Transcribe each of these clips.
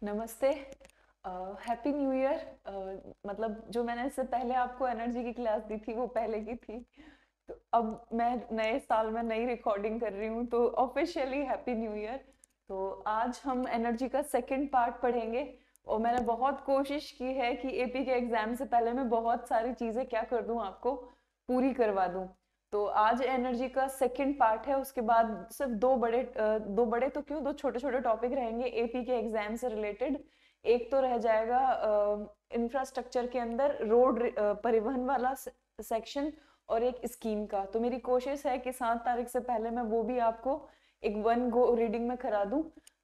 नमस्ते। Happy new year. मतलब जो मैंने इससे पहले आपको एनर्जी की क्लास दी थी वो पहले की थी। तो अब मैं नए साल में नई रिकॉर्डिंग कर रही हूँ, तो ऑफिशियली हैप्पी न्यू ईयर। तो आज हम एनर्जी का सेकंड पार्ट पढ़ेंगे। और मैंने बहुत कोशिश की है कि एपी के एग्जाम से पहले मैं बहुत सारी चीज़ें क्या कर दूँ, आपको पूरी करवा दूँ। तो आज एनर्जी का सेकंड पार्ट है। उसके बाद सिर्फ दो बड़े तो क्यों, दो छोटे छोटे टॉपिक रहेंगे एपी के एग्जाम से रिलेटेड। एक तो रह जाएगा इंफ्रास्ट्रक्चर के अंदर रोड परिवहन वाला सेक्शन, और एक स्कीम का। तो मेरी कोशिश है कि 7 तारीख से पहले मैं वो भी आपको एक वन गो रीडिंग में करा दूं।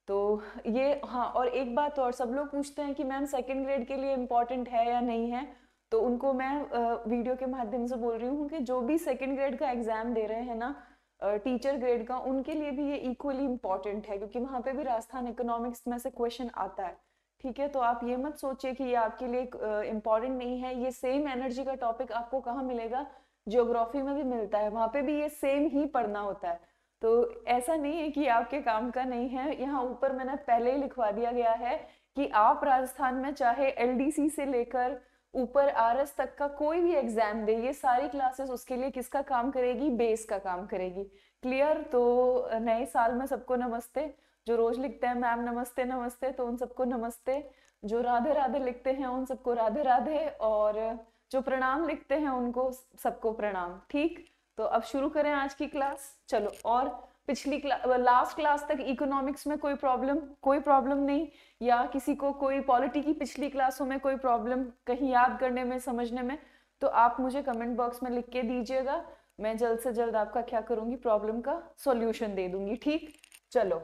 तो ये, हाँ, और एक बात और, सब लोग पूछते हैं कि मैम सेकंड ग्रेड के लिए इम्पोर्टेंट है या नहीं है। तो उनको मैं वीडियो के माध्यम से बोल रही हूँ कि जो भी सेकंड ग्रेड का एग्जाम दे रहे हैं ना, टीचर ग्रेड का, उनके लिए भी ये इक्वली इम्पोर्टेंट है, क्योंकि वहां पे भी राजस्थान इकोनॉमिक्स में से क्वेश्चन आता है। ठीक है, तो आप ये मत सोचिए कि ये आपके लिए इम्पोर्टेंट नहीं है। ये सेम एनर्जी का टॉपिक आपको कहाँ मिलेगा, ज्योग्राफी में भी मिलता है, वहां पे भी ये सेम ही पढ़ना होता है। तो ऐसा नहीं है कि आपके काम का नहीं है। यहाँ ऊपर मैंने पहले ही लिखवा दिया गया है कि आप राजस्थान में चाहे एलडीसी से लेकर ऊपर आरएस तक का कोई भी एग्जाम दे, ये सारी क्लासेस उसके लिए किसका काम करेगी, बेस का काम करेगी। क्लियर? तो नए साल में सबको नमस्ते। जो रोज लिखते हैं मैम नमस्ते नमस्ते, तो उन सबको नमस्ते। जो राधे राधे लिखते हैं उन सबको राधे राधे, और जो प्रणाम लिखते हैं उनको सबको प्रणाम। ठीक, तो अब शुरू करें आज की क्लास। चलो, और पिछली लास्ट क्लास तक इकोनॉमिक्स में कोई प्रॉब्लम नहीं, या किसी को कोई पॉलिटी की पिछली क्लासों में कोई प्रॉब्लम कहीं याद करने में, समझने में, तो आप मुझे कमेंट बॉक्स में लिख के दीजिएगा। मैं जल्द से जल्द आपका क्या करूंगी, प्रॉब्लम का सॉल्यूशन दे दूंगी। ठीक, चलो।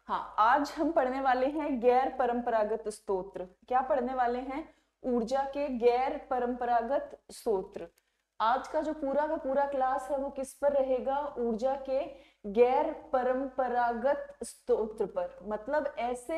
हाँ, आज हम पढ़ने वाले हैं गैर परंपरागत स्तोत्र। क्या पढ़ने वाले हैं? ऊर्जा के गैर परंपरागत स्तोत्र। आज का जो पूरा का पूरा क्लास है वो किस पर रहेगा? ऊर्जा के गैर परंपरागत स्तोत्र पर। मतलब ऐसे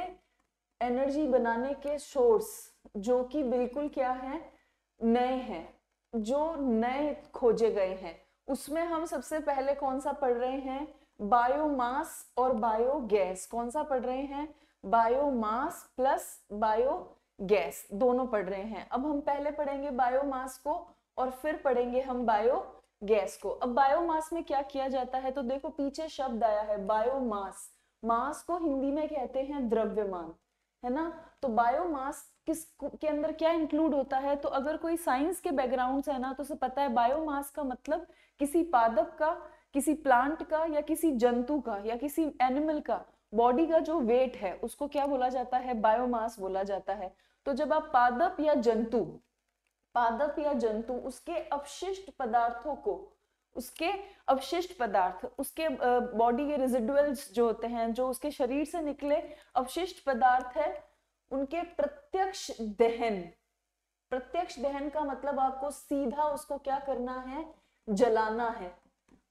एनर्जी बनाने के सोर्स जो कि बिल्कुल क्या है, नए हैं, जो नए खोजे गए हैं। उसमें हम सबसे पहले कौन सा पढ़ रहे हैं? बायोमास और बायोगैस। कौन सा पढ़ रहे हैं? बायोमास प्लस बायोगैस, दोनों पढ़ रहे हैं। अब हम पहले पढ़ेंगे बायोमास को और फिर पढ़ेंगे हम बायोगैस को। अब बायोमास में क्या किया जाता है, तो देखो पीछे शब्द आया है बायोमास। मास को हिंदी में कहते हैं द्रव्यमान, है ना। तो बायोमास किस के अंदर क्या इंक्लूड होता है? तो अगर कोई साइंस के बैकग्राउंड से है ना, तो उसे पता है बायोमास का मतलब किसी पादप का, किसी प्लांट का, या किसी जंतु का, या किसी एनिमल का बॉडी का जो वेट है उसको क्या बोला जाता है? बायोमास बोला जाता है। तो जब आप पादप या जंतु उसके अवशिष्ट पदार्थों को, उसके अवशिष्ट पदार्थ, उसके बॉडी के रेजिडुअल्स जो होते हैं, जो उसके शरीर से निकले अवशिष्ट पदार्थ है, उनके प्रत्यक्ष दहन का मतलब आपको सीधा उसको क्या करना है? जलाना है।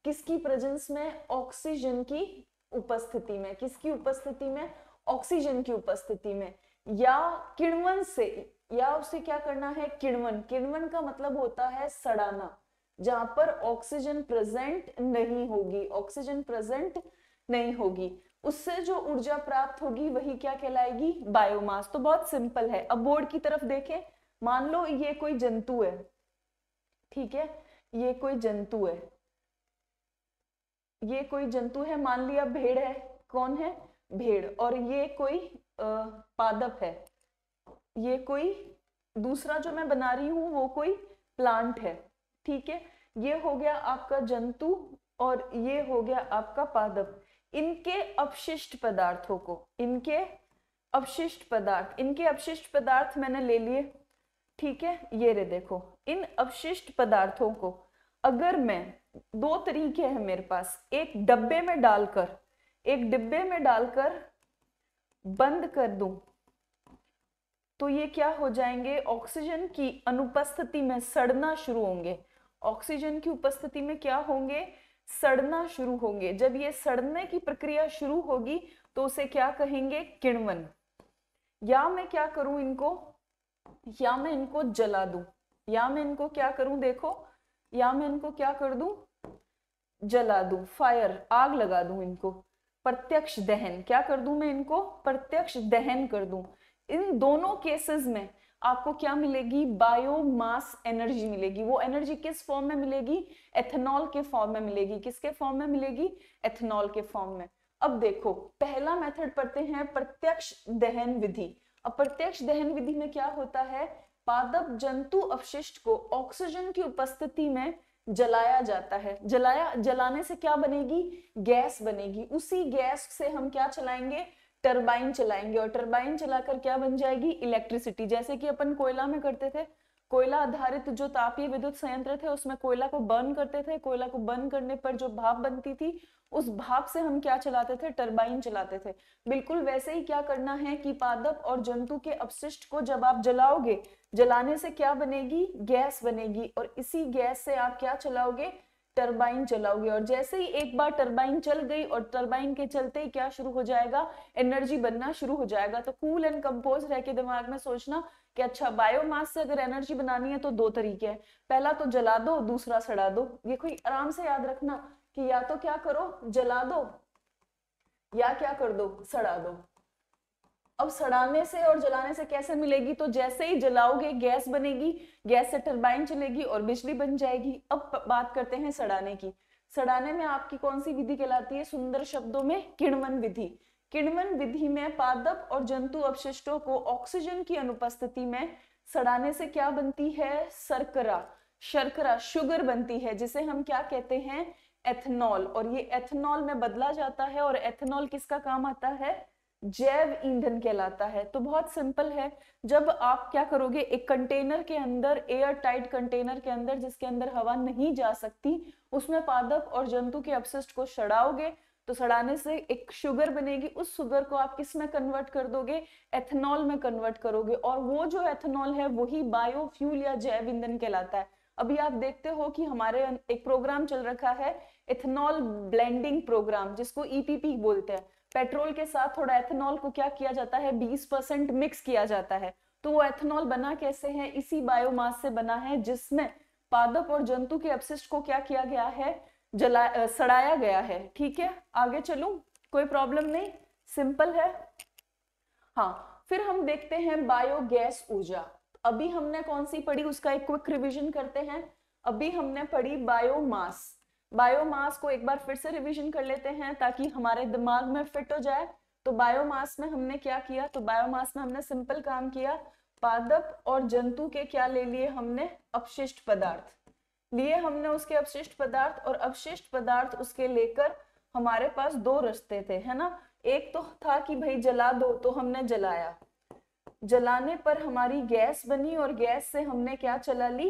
किसकी प्रेजेंस में? ऑक्सीजन की उपस्थिति में। किसकी उपस्थिति में? ऑक्सीजन की उपस्थिति में। या किण्वन से, या उसे क्या करना है? किण्वन। किण्वन का मतलब होता है सड़ाना, जहां पर ऑक्सीजन प्रेजेंट नहीं होगी, ऑक्सीजन प्रेजेंट नहीं होगी, उससे जो ऊर्जा प्राप्त होगी वही क्या कहलाएगी? बायोमास। तो बहुत सिंपल है। अब बोर्ड की तरफ देखें। मान लो ये कोई जंतु है, ठीक है, ये कोई जंतु है, ये कोई जंतु है, मान लिया भेड़ है। कौन है? भेड़। और ये कोई पादप है, ये कोई दूसरा जो मैं बना रही हूं वो कोई प्लांट है। ठीक है, ये हो गया आपका जंतु और ये हो गया आपका पादप। इनके अवशिष्ट पदार्थों को, इनके अवशिष्ट पदार्थ मैंने ले लिए। ठीक है, ये रे देखो, इन अवशिष्ट पदार्थों को अगर मैं, दो तरीके हैं मेरे पास, एक डिब्बे में डालकर बंद कर दूं तो ये क्या हो जाएंगे? ऑक्सीजन की अनुपस्थिति में सड़ना शुरू होंगे। ऑक्सीजन की उपस्थिति में क्या होंगे? सड़ना शुरू होंगे। जब ये सड़ने की प्रक्रिया शुरू होगी तो उसे क्या कहेंगे? किण्वन। या मैं क्या करूं इनको, या मैं इनको जला दूं, या मैं इनको क्या करूं, देखो, या मैं इनको क्या कर दूं? जला दूं, फायर, आग लगा दूं इनको। प्रत्यक्ष दहन, क्या कर दूं मैं इनको, प्रत्यक्ष दहन कर दूं। इन दोनों केसेस में आपको क्या मिलेगी, बायोमास एनर्जी मिलेगी। वो एनर्जी किस फॉर्म में मिलेगी, एथेनॉल के फॉर्म में मिलेगी। किसके फॉर्म में मिलेगी, एथेनॉल के फॉर्म में। अब देखो पहला मेथड पढ़ते हैं प्रत्यक्ष दहन विधि। अब प्रत्यक्ष दहन विधि में क्या होता है, पादप जंतु अपशिष्ट को ऑक्सीजन की उपस्थिति में जलाया जाता है। जलाने से क्या बनेगी, गैस बनेगी। उसी गैस से हम क्या चलाएंगे, टरबाइन चलाएंगे, और टरबाइन चलाकर क्या बन जाएगी, इलेक्ट्रिसिटी। जैसे कि अपन कोयला में करते थे, कोयला आधारित जो तापीय विद्युत संयंत्र थे उसमें कोयला को बर्न करते थे। कोयला को बर्न करने पर जो भाप बनती थी, उस भाप से हम क्या चलाते थे, टरबाइन चलाते थे। बिल्कुल वैसे ही क्या करना है कि पादप और जंतु के अपशिष्ट को जब आप जलाओगे, जलाने से क्या बनेगी, गैस बनेगी, और इसी गैस से आप क्या चलाओगे, टरबाइन चलाओगे। और जैसे ही एक बार टरबाइन चल गई, और टरबाइन के चलते ही क्या शुरू हो जाएगा, एनर्जी बनना शुरू हो जाएगा। तो कूल एंड कंपोज रह के दिमाग में सोचना कि अच्छा बायोमास से अगर एनर्जी बनानी है तो दो तरीके हैं, पहला तो जला दो, दूसरा सड़ा दो। ये कोई आराम से याद रखना कि या तो क्या करो, जला दो, या क्या कर दो, सड़ा दो। अब सड़ाने से और जलाने से कैसे मिलेगी, तो जैसे ही जलाओगे गैस बनेगी, गैस से टरबाइन चलेगी और बिजली बन जाएगी। अब बात करते हैं सड़ाने की। सड़ाने में आपकी कौन सी विधि कहलाती है, सुंदर शब्दों में किण्वन विधि। किण्वन विधि में पादप और जंतु अपशिष्टों को ऑक्सीजन की अनुपस्थिति में सड़ाने से क्या बनती है, शर्करा, शर्करा शुगर बनती है, जिसे हम क्या कहते हैं, एथेनॉल। और ये एथेनॉल में बदला जाता है, और एथेनॉल किसका काम आता है, जैव ईंधन कहलाता है। तो बहुत सिंपल है, जब आप क्या करोगे, एक कंटेनर के अंदर, एयर टाइट कंटेनर के अंदर जिसके अंदर हवा नहीं जा सकती, उसमें पादप और जंतु के अपशिष्ट को सड़ाओगे, तो सड़ाने से एक शुगर बनेगी। उस शुगर को आप किस में कन्वर्ट कर दोगे, एथेनॉल में कन्वर्ट करोगे, और वो जो एथेनॉल है वही बायोफ्यूल या जैव ईंधन कहलाता है। अभी आप देखते हो कि हमारे एक प्रोग्राम चल रखा है, इथेनॉल ब्लेंडिंग प्रोग्राम, जिसको ईपीपी बोलते हैं। पेट्रोल के साथ थोड़ा एथेनॉल को क्या किया जाता है, 20% मिक्स किया जाता है। तो वो एथेनॉल बना कैसे है, इसी बायोमास से बना है, जिसमें पादप और जंतु के अपशिष्ट को क्या किया गया है, सड़ाया गया है। ठीक है, आगे चलूं, कोई प्रॉब्लम नहीं, सिंपल है। हाँ, फिर हम देखते हैं बायोगैस ऊर्जा। अभी हमने कौन सी पढ़ी, उसका एक क्विक रिवीजन करते हैं। अभी हमने पढ़ी बायोमास। बायोमास को एक बार फिर से रिवीजन कर लेते हैं ताकि हमारे दिमाग में फिट हो जाए। तो बायोमास में हमने क्या किया, तो बायोमास में हमने सिंपल काम किया, पादप और जंतु के क्या ले लिए हमने, अपशिष्ट पदार्थ लिए हमने, उसके अपशिष्ट पदार्थ, और अपशिष्ट पदार्थ उसके लेकर हमारे पास दो रास्ते थे, है ना। एक तो था कि भाई जला दो, तो हमने जलाया, जलाने पर हमारी गैस बनी, और गैस से हमने क्या चला ली,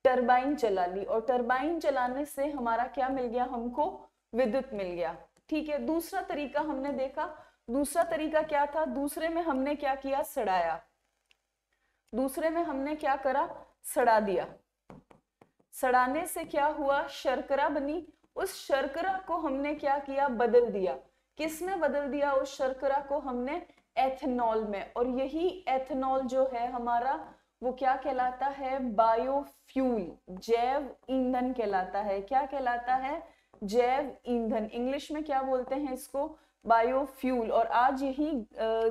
टरबाइन चला ली, और टरबाइन चलाने से हमारा क्या मिल गया, हमको विद्युत मिल गया। ठीक है, दूसरा तरीका हमने देखा। दूसरा तरीका क्या था, दूसरे में हमने क्या किया, सड़ाया। दूसरे में हमने क्या करा, सड़ा दिया। सड़ाने से क्या हुआ, शर्करा बनी। उस शर्करा को हमने क्या किया, बदल दिया। किस में बदल दिया, उस शर्करा को हमने एथेनॉल में। और यही एथेनॉल जो है हमारा, वो क्या कहलाता है, बायोफ्यूल, जैव ईंधन कहलाता है। क्या कहलाता है, जैव ईंधन। इंग्लिश में क्या बोलते हैं इसको, बायोफ्यूल। और आज यही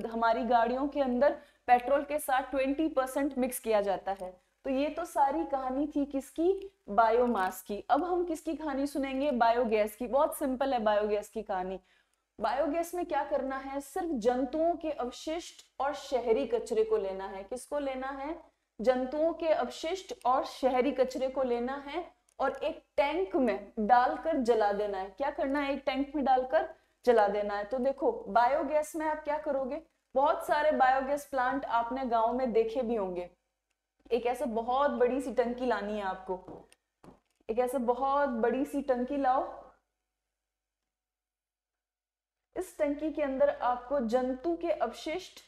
हमारी गाड़ियों के अंदर पेट्रोल के साथ 20% मिक्स किया जाता है। तो ये तो सारी कहानी थी किसकी, बायोमास की। अब हम किसकी कहानी सुनेंगे, बायोगैस की। बहुत सिंपल है बायोगैस की कहानी। बायोगैस में क्या करना है, सिर्फ जंतुओं के अवशिष्ट और शहरी कचरे को लेना है। किसको लेना है, जंतुओं के अवशिष्ट और शहरी कचरे को लेना है, और एक टैंक में डालकर जला देना है। क्या करना है, एक टैंक में डालकर जला देना है। तो देखो बायोगैस में आप क्या करोगे, बहुत सारे बायोगैस प्लांट आपने गांव में देखे भी होंगे। एक ऐसे बहुत बड़ी सी टंकी लानी है आपको, एक ऐसे बहुत बड़ी सी टंकी लाओ। इस टंकी के अंदर आपको जंतु के अपशिष्ट,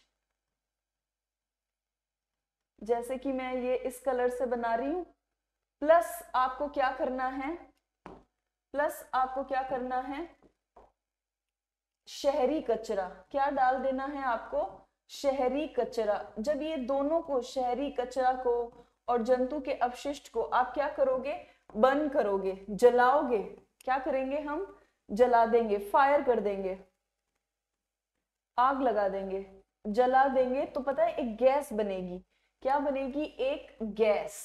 जैसे कि मैं ये इस कलर से बना रही हूं, प्लस आपको क्या करना है, प्लस आपको क्या करना है, शहरी कचरा। क्या डाल देना है आपको, शहरी कचरा। जब ये दोनों को, शहरी कचरा को और जंतु के अपशिष्ट को, आप क्या करोगे, बर्न करोगे, जलाओगे। क्या करेंगे हम, जला देंगे, फायर कर देंगे। आग लगा देंगे, जला देंगे, तो पता है एक गैस बनेगी। क्या बनेगी? एक गैस,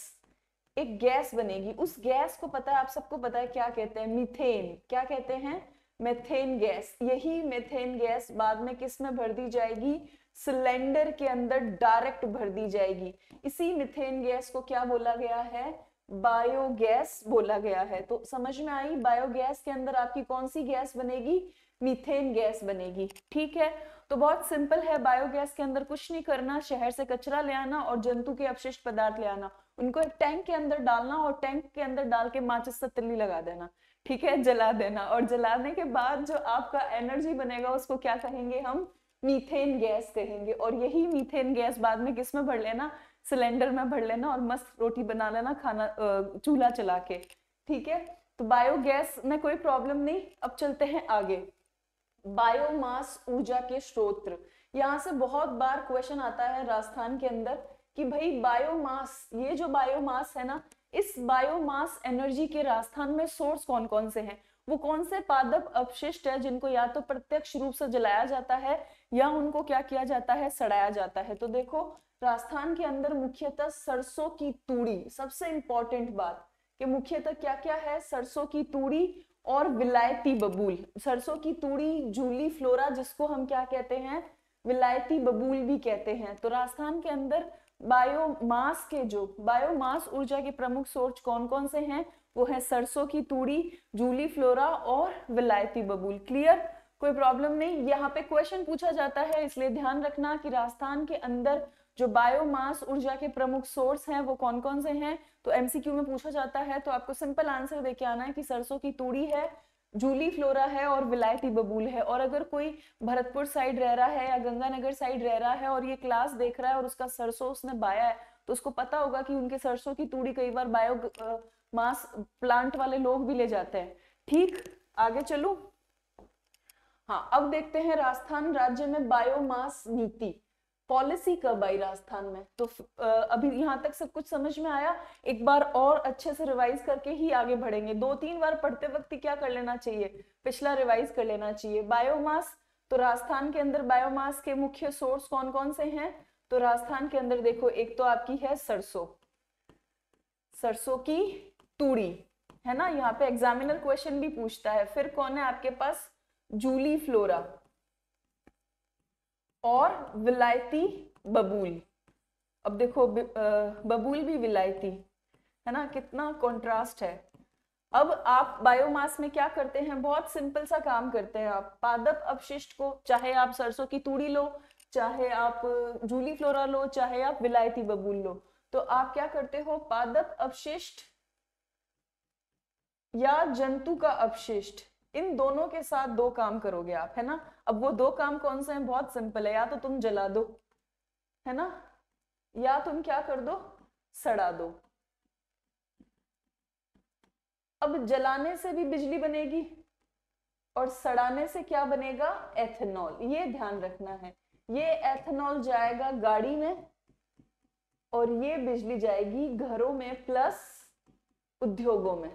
एक गैस बनेगी। उस गैस को पता है, आप सबको पता है क्या कहते हैं? मीथेन। क्या कहते हैं? Methane gas. यही मेथेन गैस बाद में किस में भर दी जाएगी? सिलेंडर के अंदर डायरेक्ट भर दी जाएगी। इसी मीथेन गैस को क्या बोला गया है? बायोगैस बोला गया है। तो समझ में आई? बायोगैस के अंदर आपकी कौन सी गैस बनेगी? मीथेन गैस बनेगी। ठीक है, तो बहुत सिंपल है। बायोगैस के अंदर कुछ नहीं करना, शहर से कचरा ले आना और जंतु के अपशिष्ट पदार्थ ले आना, उनको एक टैंक के अंदर डालना और टैंक के अंदर डाल के माचिस से तिल्ली लगा देना। ठीक है, जला देना। और जलाने के बाद जो आपका एनर्जी बनेगा उसको क्या कहेंगे हम? मीथेन गैस कहेंगे। और यही मीथेन गैस बाद में किस में भर लेना? सिलेंडर में भर लेना और मस्त रोटी बना लेना, खाना चूल्हा चला के। ठीक है, तो बायोगैस में कोई प्रॉब्लम नहीं। अब चलते हैं आगे। बायोमास ऊर्जा के स्रोत। यहाँ से बहुत बार क्वेश्चन आता है राजस्थान के अंदर कि भाई बायोमास, ये जो बायोमास है ना, इस बायोमास एनर्जी के राजस्थान में सोर्स कौन कौन से हैं? वो कौन से पादप अपशिष्ट है जिनको या तो प्रत्यक्ष रूप से जलाया जाता है या उनको क्या किया जाता है? सड़ाया जाता है। तो देखो, राजस्थान के अंदर मुख्यतः सरसों की तूड़ी, सबसे इंपॉर्टेंट बात कि मुख्यतः क्या क्या है? सरसों की तूड़ी और विलायती बबूल। सरसों की तूड़ी, जूली फ्लोरा, जिसको हम क्या कहते हैं? विलायती बबूल भी कहते हैं। तो राजस्थान के अंदर बायोमास के, जो बायोमास ऊर्जा के प्रमुख सोर्स कौन कौन से हैं? वो है सरसों की तूड़ी, जूली फ्लोरा और विलायती बबूल। क्लियर? कोई प्रॉब्लम नहीं। यहाँ पे क्वेश्चन पूछा जाता है, इसलिए ध्यान रखना कि राजस्थान के अंदर जो बायोमास ऊर्जा के प्रमुख सोर्स हैं वो कौन कौन से हैं। तो एमसीक्यू में पूछा जाता है, तो आपको सिंपल आंसर देके आना है कि सरसों की तूड़ी है, जूली फ्लोरा है और विलायती बबूल है। और अगर कोई भरतपुर साइड रह रहा है या गंगानगर साइड रह रहा है और ये क्लास देख रहा है और उसका सरसों उसने बाया है, तो उसको पता होगा कि उनके सरसों की तूड़ी कई बार बायो मास प्लांट वाले लोग भी ले जाते हैं। ठीक, आगे चलूं। हाँ, अब देखते हैं राजस्थान राज्य में बायोमास नीति पॉलिसी कब आई राजस्थान में। तो अभी यहाँ तक सब कुछ समझ में आया? एक बार और अच्छे से रिवाइज करके ही आगे बढ़ेंगे। 2-3 बार पढ़ते वक्त ही क्या कर लेना चाहिए? पिछला रिवाइज कर लेना चाहिए। बायोमास, तो राजस्थान के अंदर बायोमास के मुख्य सोर्स कौन कौन से हैं? तो राजस्थान के अंदर देखो, एक तो आपकी है सरसों, सरसों की तूड़ी, है ना, यहाँ पे एग्जामिनर क्वेश्चन भी पूछता है। फिर कौन है आपके पास? जूली फ्लोरा और विलायती बबूल। अब देखो, बबूल भी विलायती, है ना, कितना कंट्रास्ट है। अब आप बायोमास में क्या करते हैं? बहुत सिंपल सा काम करते हैं आप। पादप अपशिष्ट को, चाहे आप सरसों की तूड़ी लो, चाहे आप जूली फ्लोरा लो, चाहे आप विलायती बबूल लो, तो आप क्या करते हो? पादप अपशिष्ट या जंतु का अपशिष्ट, इन दोनों के साथ दो काम करोगे आप, है ना। अब वो दो काम कौन से हैं? बहुत सिंपल है, या तो तुम जला दो, है ना, या तुम क्या कर दो? सड़ा दो। अब जलाने से भी बिजली बनेगी और सड़ाने से क्या बनेगा? एथेनॉल। ये ध्यान रखना है, ये एथेनॉल जाएगा गाड़ी में और ये बिजली जाएगी घरों में प्लस उद्योगों में।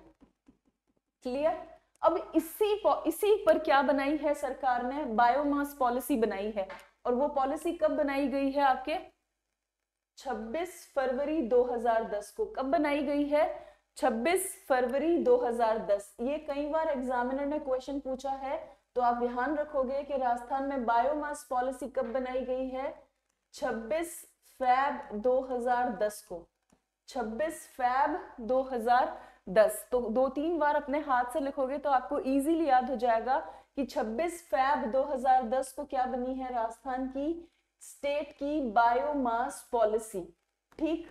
क्लियर? अब इसी पर क्या बनाई है सरकार ने? बायोमास पॉलिसी बनाई है। और वो पॉलिसी कब बनाई गई है? आपके 26 फरवरी 2010 को। कब बनाई गई है? 26 फरवरी 2010। ये कई बार एग्जामिनर ने क्वेश्चन पूछा है, तो आप ध्यान रखोगे कि राजस्थान में बायोमास पॉलिसी कब बनाई गई है? 26 फैब 2010 को। 26 फैब 2010। तो 2-3 बार अपने हाथ से लिखोगे तो आपको इजीली याद हो जाएगा कि 26 फैब 2010 को क्या बनी है राजस्थान की स्टेट की बायोमास पॉलिसी। ठीक,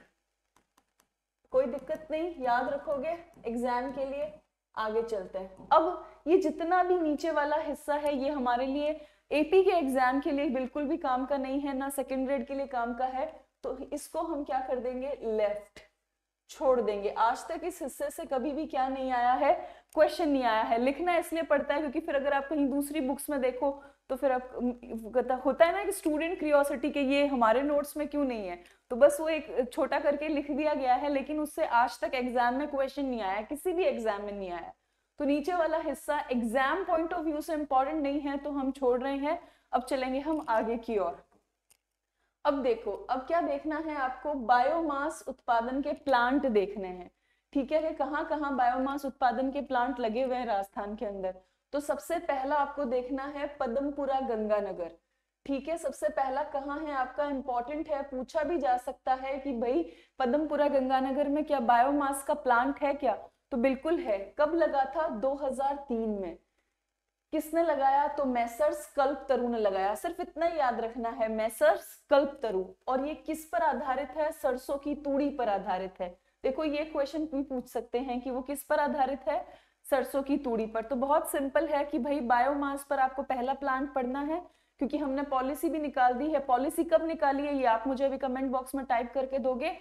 कोई दिक्कत नहीं, याद रखोगे एग्जाम के लिए। आगे चलते हैं। अब ये जितना भी नीचे वाला हिस्सा है ये हमारे लिए एपी के एग्जाम के लिए बिल्कुल भी काम का नहीं है, ना सेकेंड ग्रेड के लिए काम का है, तो इसको हम क्या कर देंगे? लेफ्ट छोड़ देंगे। आज तक इस हिस्से से कभी भी क्या नहीं आया है? क्वेश्चन नहीं आया है। लिखना इसलिए पड़ता है क्योंकि फिर अगर आप कहीं दूसरी बुक्स में देखो तो फिर आप होता है ना कि स्टूडेंट क्यूरियोसिटी के ये हमारे नोट्स में क्यों नहीं है, तो बस वो एक छोटा करके लिख दिया गया है, लेकिन उससे आज तक एग्जाम में क्वेश्चन नहीं आया, किसी भी एग्जाम में नहीं आया। तो नीचे वाला हिस्सा एग्जाम पॉइंट ऑफ व्यू से इंपॉर्टेंट नहीं है तो हम छोड़ रहे हैं। अब चलेंगे हम आगे की ओर। अब देखो, अब क्या देखना है आपको, बायोमास उत्पादन के प्लांट देखने हैं। ठीक है, कि कहाँ कहाँ बायोमास उत्पादन के प्लांट लगे हुए हैं राजस्थान के अंदर। तो सबसे पहला आपको देखना है पदमपुरा गंगानगर। ठीक है, सबसे पहला कहाँ है आपका, इंपॉर्टेंट है, पूछा भी जा सकता है कि भाई पदमपुरा गंगानगर में क्या बायोमास का प्लांट है क्या, तो बिल्कुल है। कब लगा था, 2003 में। किसने लगाया, तो मैसर्स कल्पतरु ने लगाया। सिर्फ इतना ही याद रखना है, मैसर्स कल्पतरु। और ये किस पर आधारित है, सरसों की तूड़ी पर आधारित है। देखो ये क्वेश्चन भी पूछ सकते हैं कि वो किस पर आधारित है, सरसों की तूड़ी पर। तो बहुत सिंपल है कि भाई बायोमास पर आपको पहला प्लांट पढ़ना है, क्योंकि हमने पॉलिसी भी निकाल दी है। पॉलिसी कब निकाली है ये आप मुझे अभी कमेंट बॉक्स में टाइप करके दोगे।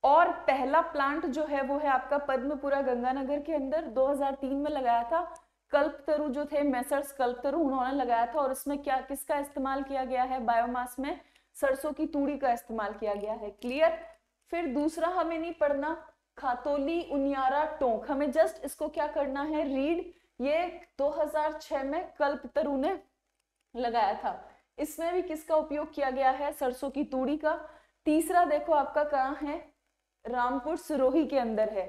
और पहला प्लांट जो है वो है आपका पद्मपुरा गंगानगर के अंदर 2003 में लगाया था। कल्पतरु जो थे, मैसर्स कल्पतरु, उन्होंने लगाया था। और इसमें क्या किसका इस्तेमाल किया गया है, बायोमास में सरसों की तूड़ी का इस्तेमाल किया गया है। क्लियर। फिर दूसरा हमें नहीं पढ़ना, खातोली उनियारा टोंक, हमें जस्ट इसको क्या करना है, रीड। ये 2006 में कल्पतरु ने लगाया था। इसमें भी किसका उपयोग किया गया है, सरसों की तूड़ी का। तीसरा देखो आपका कहाँ है, रामपुर सिरोही के अंदर है।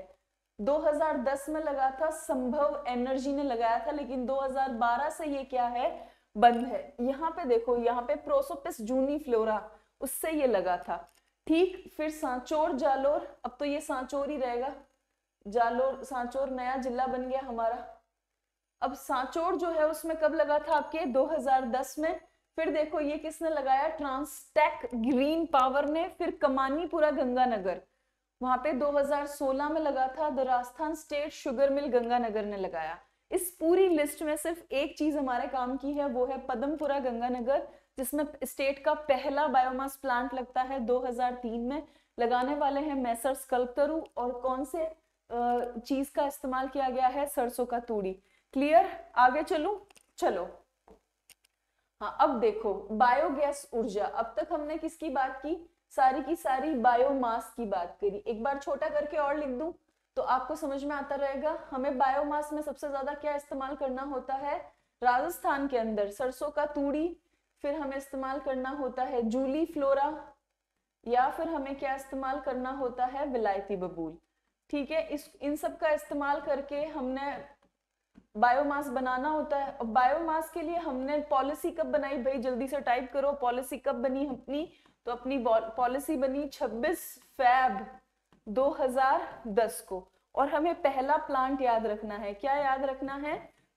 2010 में लगा था, संभव एनर्जी ने लगाया था, लेकिन 2012 से ये क्या है, बंद है। यहाँ पे देखो, यहाँ पे प्रोसोपिस जूनीफ्लोरा, उससे ये लगा था। ठीक, फिर सांचौर जालोर, अब तो ये सांचौर ही रहेगा, जालोर सांचौर नया जिला बन गया हमारा। अब सांचौर जो है उसमें कब लगा था आपके, 2010 में। फिर देखो ये किसने लगाया, ट्रांसटेक ग्रीन पावर ने। फिर कमानीपुरा गंगानगर, वहां पे 2016 में लगा था, the Rajasthan state sugar mill Ganganagar ने लगाया। इस पूरी लिस्ट में सिर्फ एक चीज हमारे काम की है, वो है पदमपुरा गंगानगर, जिसमें स्टेट का पहला बायोमास प्लांट लगता है 2003 में। लगाने वाले हैं मैसर्स कल्पतरु, और कौन से चीज का इस्तेमाल किया गया है, सरसों का तूड़ी। क्लियर, आगे चलूं, चलो। हाँ, अब देखो बायोगैस ऊर्जा, अब तक हमने किसकी बात की, सारी की सारी बायोमास की बात करी। एक बार छोटा करके और लिख दूं तो आपको समझ में आता रहेगा। हमें बायोमास में सबसे ज्यादा क्या इस्तेमाल करना होता है, राजस्थान के अंदर सरसों का तूड़ी। फिर हमें इस्तेमाल करना होता है जूली फ्लोरा, या फिर हमें क्या इस्तेमाल करना होता है, विलायती बबूल। ठीक है, इन सब का इस्तेमाल करके हमने बायोमास बनाना होता है। और बायोमास के लिए हमने पॉलिसी कब बनाई, भाई जल्दी से टाइप करो, पॉलिसी कब बनी अपनी, तो अपनी पॉलिसी बनी 26 फैब 2010 को। और हमें पहला प्लांट याद रखना है, क्या याद रखना है,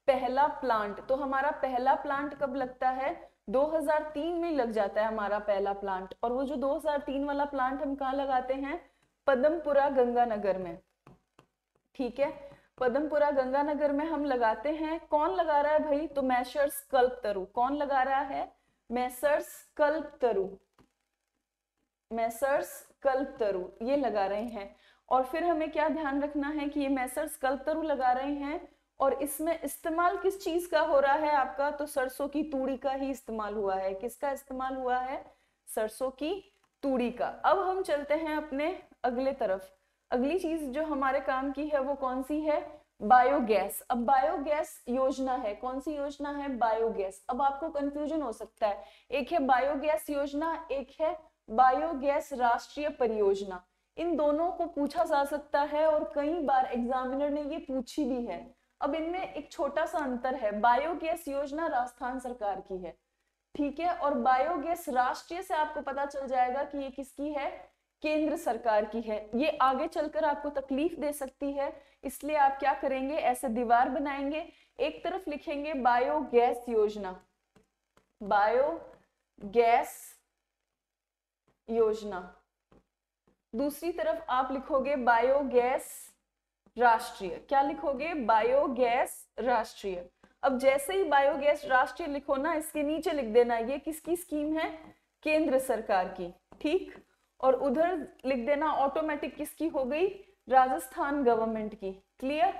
पहला प्लांट। तो हमारा पहला प्लांट कब लगता है, 2003 में लग जाता है हमारा पहला प्लांट। और वो जो 2003 वाला प्लांट हम कहाँ लगाते हैं, पदमपुरा गंगानगर में। ठीक है, पदमपुरा गंगानगर में हम लगाते हैं। कौन लगा रहा है भाई, तो मैसर्स कल्पतरु। कौन लगा रहा है, मैसर्स कल्पतरु, मैसर्स कल्पतरु ये लगा रहे हैं। और फिर हमें क्या ध्यान रखना है कि ये मैसर्स कल्पतरु लगा रहे हैं, और इसमें इस्तेमाल किस चीज का हो रहा है आपका, तो सरसों की तूड़ी का ही इस्तेमाल हुआ है। किसका इस्तेमाल हुआ है, सरसों की तूड़ी का। अब हम चलते हैं अपने अगले तरफ। अगली चीज जो हमारे काम की है वो कौन सी है, बायोगैस। अब बायोगैस योजना है, कौन सी योजना है, बायोगैस। अब आपको कंफ्यूजन हो सकता है, एक है बायोगैस योजना, एक है बायोगैस राष्ट्रीय परियोजना। इन दोनों को पूछा जा सकता है, और कई बार एग्जामिनर ने ये पूछी भी है। अब इनमें एक छोटा सा अंतर है, बायोगैस योजना राजस्थान सरकार की है, ठीक है, और बायोगैस राष्ट्रीय से आपको पता चल जाएगा कि ये किसकी है, केंद्र सरकार की है। ये आगे चलकर आपको तकलीफ दे सकती है, इसलिए आप क्या करेंगे, ऐसे दीवार बनाएंगे, एक तरफ लिखेंगे बायोगैस योजना, बायोगैस योजना, दूसरी तरफ आप लिखोगे बायोगैस राष्ट्रीय। क्या लिखोगे, बायोगैस राष्ट्रीय। अब जैसे ही बायोगैस राष्ट्रीय लिखो ना, इसके नीचे लिख देना ये किसकी स्कीम है, केंद्र सरकार की। ठीक, और उधर लिख देना ऑटोमेटिक किसकी हो गई, राजस्थान गवर्नमेंट की। क्लियर।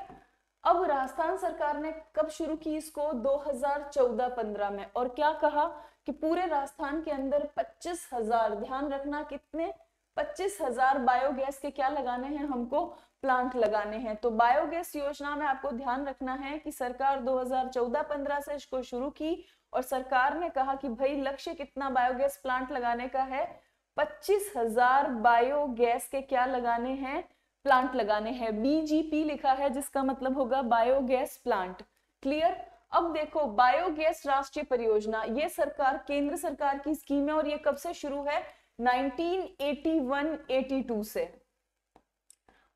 अब राजस्थान सरकार ने कब शुरू की इसको, 2014-15 में। और क्या कहा कि पूरे राजस्थान के अंदर 25,000, ध्यान रखना कितने, 25,000 बायोगैस के क्या लगाने हैं, हमको प्लांट लगाने हैं। तो बायोगैस योजना में आपको ध्यान रखना है कि सरकार 2014-15 से इसको शुरू की, और सरकार ने कहा कि भाई लक्ष्य कितना बायोगैस प्लांट लगाने का है, 25,000 बायोगैस के क्या लगाने हैं, प्लांट लगाने हैं। बीजीपी लिखा है जिसका मतलब होगा बायोगैस प्लांट। क्लियर। अब देखो बायोगैस राष्ट्रीय परियोजना, ये सरकार केंद्र सरकार की स्कीम है और ये कब से शुरू है, 1981-82 से।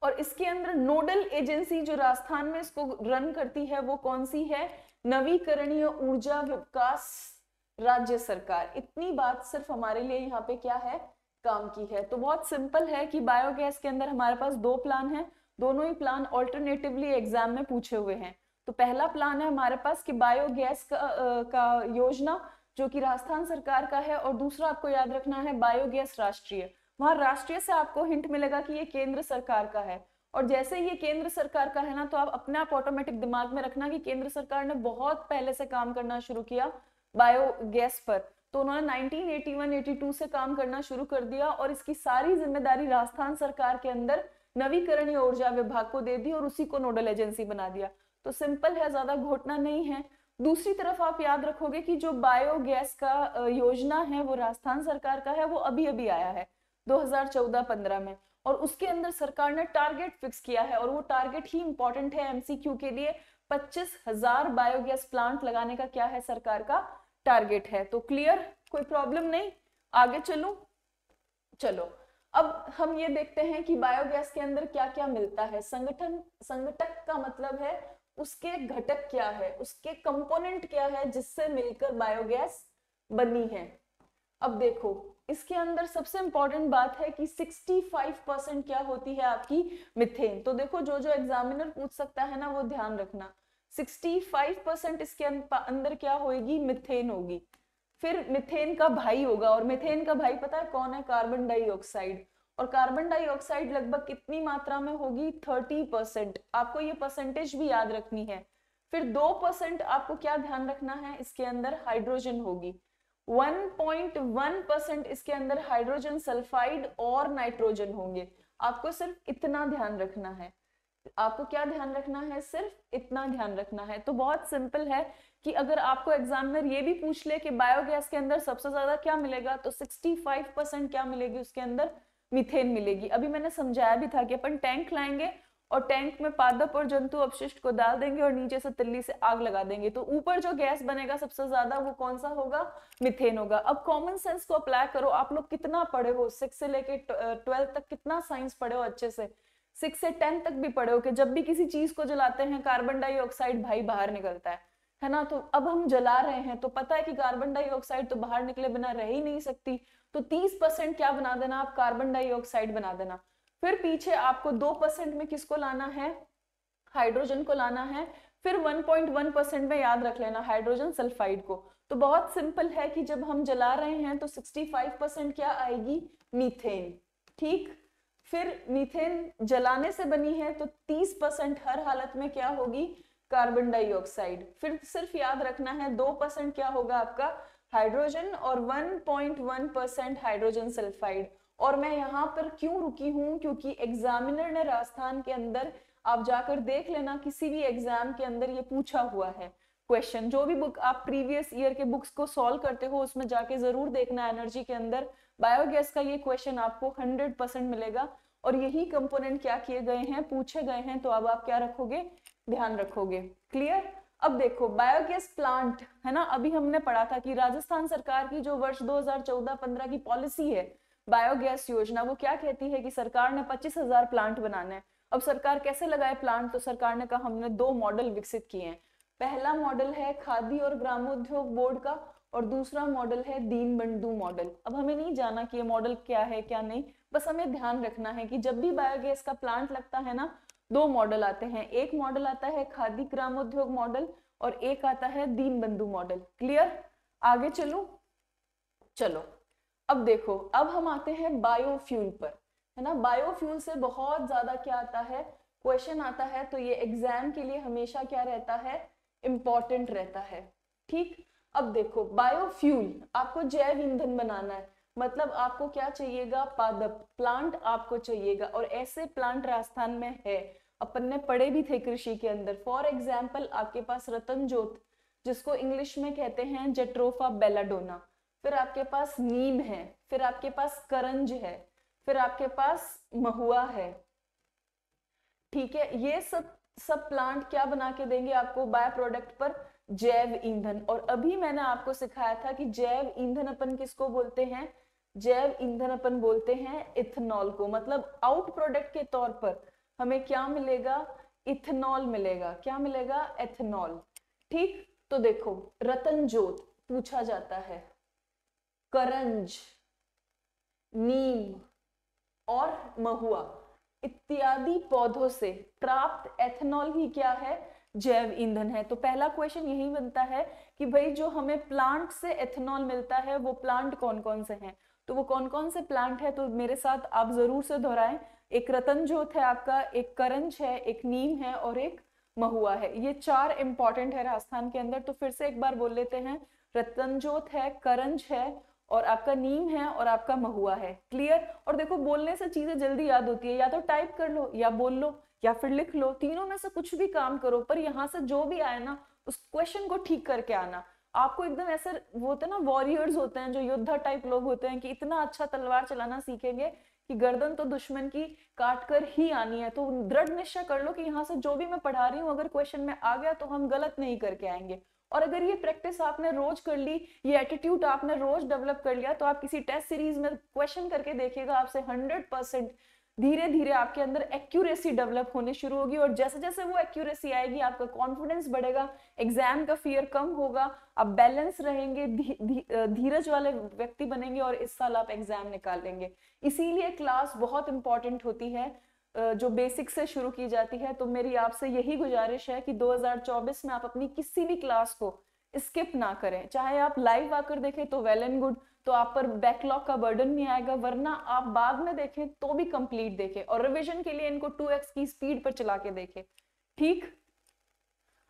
और इसके अंदर नोडल एजेंसी जो राजस्थान में इसको रन करती है वो कौन सी है, नवीकरणीय ऊर्जा विकास राज्य सरकार। इतनी बात सिर्फ हमारे लिए यहाँ पे क्या है, काम की है। तो बहुत सिंपल है कि बायोगैस के अंदर हमारे पास दो प्लान है, दोनों ही प्लान ऑल्टरनेटिवली एग्जाम में पूछे हुए हैं। तो पहला प्लान है हमारे पास कि बायोगैस का योजना जो कि राजस्थान सरकार का है, और दूसरा आपको याद रखना है बायोगैस राष्ट्रीय। वहां राष्ट्रीय से आपको हिंट मिलेगा कि ये केंद्र सरकार का है, और जैसे ये केंद्र सरकार का है ना, तो आप अपने आप ऑटोमेटिक दिमाग में रखना कि केंद्र सरकार ने बहुत पहले से काम करना शुरू किया बायोगैस पर। तो उन्होंने 1981-82 से काम करना शुरू कर दिया और इसकी सारी जिम्मेदारी राजस्थान सरकार के अंदर नवीकरणीय ऊर्जा विभाग को दे दी और उसी को नोडल एजेंसी बना दिया। तो सिंपल है, ज्यादा घोटना नहीं है। दूसरी तरफ आप याद रखोगे कि जो बायोगैस का योजना है वो राजस्थान सरकार का है, वो अभी अभी आया है 2014-15 में, और उसके अंदर सरकार ने टारगेट फिक्स किया है, और वो टारगेट ही इंपॉर्टेंट है एमसीक्यू के लिए। 25,000 बायोगैस प्लांट लगाने का क्या है, सरकार का टारगेट है। तो क्लियर, कोई प्रॉब्लम नहीं, आगे चलूं। चलो अब हम ये देखते हैं कि बायोगैस के अंदर क्या क्या मिलता है। संगठक का मतलब है उसके घटक क्या है, उसके कंपोनेंट क्या है जिससे मिलकर बायोगैस बनी है। अब देखो इसके अंदर सबसे इंपॉर्टेंट बात है कि 65% क्या होती है आपकी, मिथेन। तो देखो जो जो एग्जामिनर पूछ सकता है ना वो ध्यान रखना, 65% इसके अंदर क्या होगी, मिथेन होगी। फिर मिथेन का भाई होगा, और मिथेन का भाई पता है कौन है, कार्बन डाइऑक्साइड। और कार्बन डाइऑक्साइड लगभग कितनी मात्रा में होगी, 30%। आपको ये परसेंटेज भी याद रखनी है। फिर 2% आपको क्या ध्यान रखना है, इसके अंदर हाइड्रोजन होगी। 1.1% इसके अंदर हाइड्रोजन सल्फाइड और नाइट्रोजन होंगे। आपको सिर्फ इतना ध्यान रखना है। आपको क्या ध्यान रखना है, सिर्फ इतना ध्यान रखना है। तो बहुत सिंपल है कि अगर आपको एग्जामिनर ये भी पूछ ले कि बायोगैस के अंदर सबसे ज्यादा क्या मिलेगा, तो 65% क्या मिलेगी, उसके अंदर मीथेन मिलेगी। अभी मैंने समझाया भी था कि अपन टैंक लाएंगे और टैंक में पादप और जंतु अपशिष्ट को डाल देंगे और नीचे से तिल्ली से आग लगा देंगे, तो ऊपर जो गैस बनेगा सबसे ज्यादा वो कौन सा होगा, मीथेन होगा। अब कॉमन सेंस को अप्लाई करो। आप लोग कितना पढ़े हो, 6 से लेके 12 तक कितना साइंस पढ़े हो अच्छे से, 6 से 10 तक भी पढ़े हो कि जब भी किसी चीज को जलाते हैं कार्बन डाइऑक्साइड भाई बाहर निकलता है ना। तो अब हम जला रहे हैं तो पता है कि कार्बन डाइऑक्साइड तो बाहर निकले बिना रह ही नहीं सकती, तो 30% क्या बना देना आप, कार्बन डाइऑक्साइड बना देना। फिर पीछे आपको 2% में किसको लाना है, हाइड्रोजन को लाना है। फिर 1.1% में याद रख लेना हाइड्रोजन सल्फाइड को। तो बहुत सिंपल है कि जब हम जला रहे हैं तो 65% क्या आएगी, मीथेन। ठीक। फिर मीथेन जलाने से बनी है तो 30% हर हालत में क्या होगी, कार्बन डाइऑक्साइड। फिर सिर्फ याद रखना है 2% क्या होगा आपका, हाइड्रोजन, और 1.1% हाइड्रोजन सल्फाइड। और मैं यहाँ पर क्यों रुकी हूँ, क्योंकि एग्जामिनर ने राजस्थान के अंदर, आप जाकर देख लेना किसी भी एग्जाम के अंदर ये पूछा हुआ है क्वेश्चन। जो भी बुक आप प्रीवियस ईयर के बुक्स को सॉल्व करते हो उसमें जाके जरूर देखना, एनर्जी के अंदर बायोगैस का ये क्वेश्चन आपको 100% मिलेगा। और यही कंपोनेंट क्या किए गए हैं, पूछे गए हैं। तो अब आप क्या रखोगे, ध्यान रखोगे। क्लियर। अब देखो बायोगैस प्लांट है ना, अभी हमने पढ़ा था कि राजस्थान सरकार की जो वर्ष 2014-15 की पॉलिसी है बायोगैस योजना, वो क्या कहती है कि सरकार ने 25,000 प्लांट बनाने हैं। अब सरकार कैसे लगाए प्लांट, तो सरकार ने कहा हमने 2 मॉडल विकसित किए हैं। पहला मॉडल है खादी और ग्रामोद्योग बोर्ड का, और दूसरा मॉडल है दीनबंधु मॉडल। अब हमें नहीं जाना कि ये मॉडल क्या है क्या नहीं, बस हमें ध्यान रखना है कि जब भी बायोगैस का प्लांट लगता है ना, 2 मॉडल आते हैं। एक मॉडल आता है खादी ग्रामोद्योग मॉडल और एक आता है दीनबंधु मॉडल। क्लियर, आगे चलूं। चलो अब देखो, अब हम आते हैं बायोफ्यूल पर, है ना। बायोफ्यूल से बहुत ज्यादा क्या आता है, क्वेश्चन आता है। तो ये एग्जाम के लिए हमेशा क्या रहता है, इंपॉर्टेंट रहता है। ठीक। अब देखो बायोफ्यूल, आपको जैव ईंधन बनाना है, मतलब आपको क्या चाहिएगा, पादप प्लांट आपको चाहिएगा। और ऐसे प्लांट राजस्थान में है, अपन ने पढ़े भी थे कृषि के अंदर। फॉर एग्जाम्पल आपके पास रतन जोत जिसको इंग्लिश में कहते हैं जेट्रोफा बेलाडोना। फिर आपके पास नीम है, फिर आपके पास करंज है, फिर आपके पास महुआ है। ठीक है, ये सब प्लांट क्या बना के देंगे आपको बाय प्रोडक्ट पर? जैव ईंधन। और अभी मैंने आपको सिखाया था कि जैव ईंधन अपन किसको बोलते हैं? जैव ईंधन अपन बोलते हैं इथेनॉल को। मतलब आउट प्रोडक्ट के तौर पर हमें क्या मिलेगा? इथेनॉल मिलेगा। क्या मिलेगा? एथेनॉल। ठीक, तो देखो रतन ज्योत पूछा जाता है, करंज, नीम और महुआ इत्यादि पौधों से प्राप्त एथेनॉल ही क्या है? जैव ईंधन है। तो पहला क्वेश्चन यही बनता है कि भाई जो हमें प्लांट से एथेनॉल मिलता है वो प्लांट कौन कौन से हैं? तो वो कौन कौन से प्लांट है? तो मेरे साथ आप जरूर से दोहराएं। एक रतन ज्योत है आपका, एक करंज है, एक नीम है और एक महुआ है। ये चार इंपॉर्टेंट है राजस्थान के अंदर। तो फिर से एक बार बोल लेते हैं, रतन ज्योत है, करंज है और आपका नीम है और आपका महुआ है। क्लियर? और देखो बोलने से चीजें जल्दी याद होती है, या तो टाइप कर लो या बोल लो या फिर लिख लो, तीनों में से कुछ भी काम करो, पर यहाँ से जो भी आए ना उस क्वेश्चन को ठीक करके आना। आपको एकदम ऐसे वो होते हैं ना, वॉरियर्स होते हैं जो योद्धा टाइप लोग होते हैं कि इतना अच्छा तलवार चलाना सीखेंगे कि गर्दन तो दुश्मन की काट कर ही आनी है। तो दृढ़ निश्चय कर लो कि यहाँ से जो भी मैं पढ़ा रही हूँ अगर क्वेश्चन में आ गया तो हम गलत नहीं करके आएंगे। और अगर ये प्रैक्टिस आपने रोज कर ली, ये एटीट्यूड आपने रोज डेवलप कर लिया, तो आप किसी टेस्ट सीरीज में क्वेश्चन करके देखिएगा, आपसे 100% धीरे धीरे आपके अंदर एक्यूरेसी डेवलप होने शुरू होगी। और जैसे जैसे वो एक्यूरेसी आएगी आपका कॉन्फिडेंस बढ़ेगा, एग्जाम का फियर कम होगा, आप बैलेंस रहेंगे, धीरज वाले व्यक्ति बनेंगे और इस साल आप एग्जाम निकाल लेंगे। इसीलिए क्लास बहुत इंपॉर्टेंट होती है, जो बेसिक से शुरू की जाती है। तो मेरी आपसे यही गुजारिश है कि 2024 में आप अपनी किसी भी क्लास को स्किप ना करें। चाहे आप लाइव आकर देखें तो वेल एंड गुड, तो आप पर बैकलॉग का बर्डन नहीं आएगा, वरना आप बाद में देखें तो भी कंप्लीट देखें और रिवीजन के लिए इनको 2x की स्पीड पर चला के देखें। ठीक,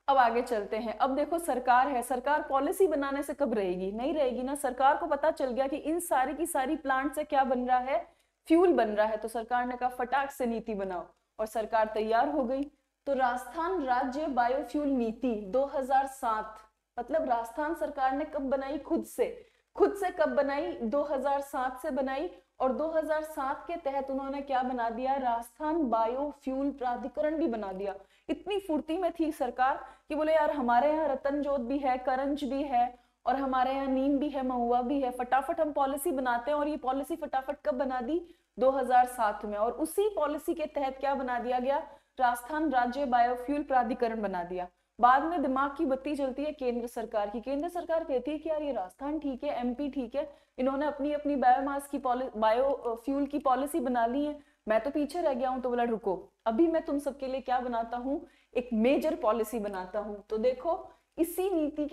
अब आगे चलते हैं। अब देखो सरकार है, सरकार पॉलिसी बनाने से कब रहेगी? नहीं रहेगी ना। सरकार को पता चल गया कि इन सारी की सारी प्लांट से क्या बन रहा है? फ्यूल बन रहा है। तो सरकार ने कहा फटाक से नीति बनाओ और सरकार तैयार हो गई। तो राजस्थान राज्य बायोफ्यूल नीति 2007, मतलब राजस्थान सरकार ने कब बनाई? खुद से कब बनाई? 2007 से बनाई। और 2007 के तहत उन्होंने क्या बना दिया? राजस्थान बायोफ्यूल प्राधिकरण भी बना दिया। इतनी फुर्ती में थी सरकार कि बोले यार हमारे यहाँ रतन ज्योत भी है, करंज भी है और हमारे यहाँ नीम भी है, महुआ भी है, फटाफट हम पॉलिसी बनाते हैं। और ये पॉलिसी फटाफट कब बना दी? 2007 में। और उसी पॉलिसी के तहत क्या बना दिया गया? राजस्थान राज्य बायोफ्यूल प्राधिकरण बना दिया। बाद में दिमाग की बत्ती जलती है केंद्र सरकार की। केंद्र सरकार कहती है कि यार ये राजस्थान ठीक है, एमपी ठीक है, इन्होंने अपनी अपनी बायोमास की बायोफ्यूल की पॉलिसी बना ली है, मैं तो पीछे रह गया हूं। तो बोला रुको, अभी मैं तुम सबके लिए क्या बनाता हूं? एक मेजर पॉलिसी बनाता हूं। तो देखो इसी नीति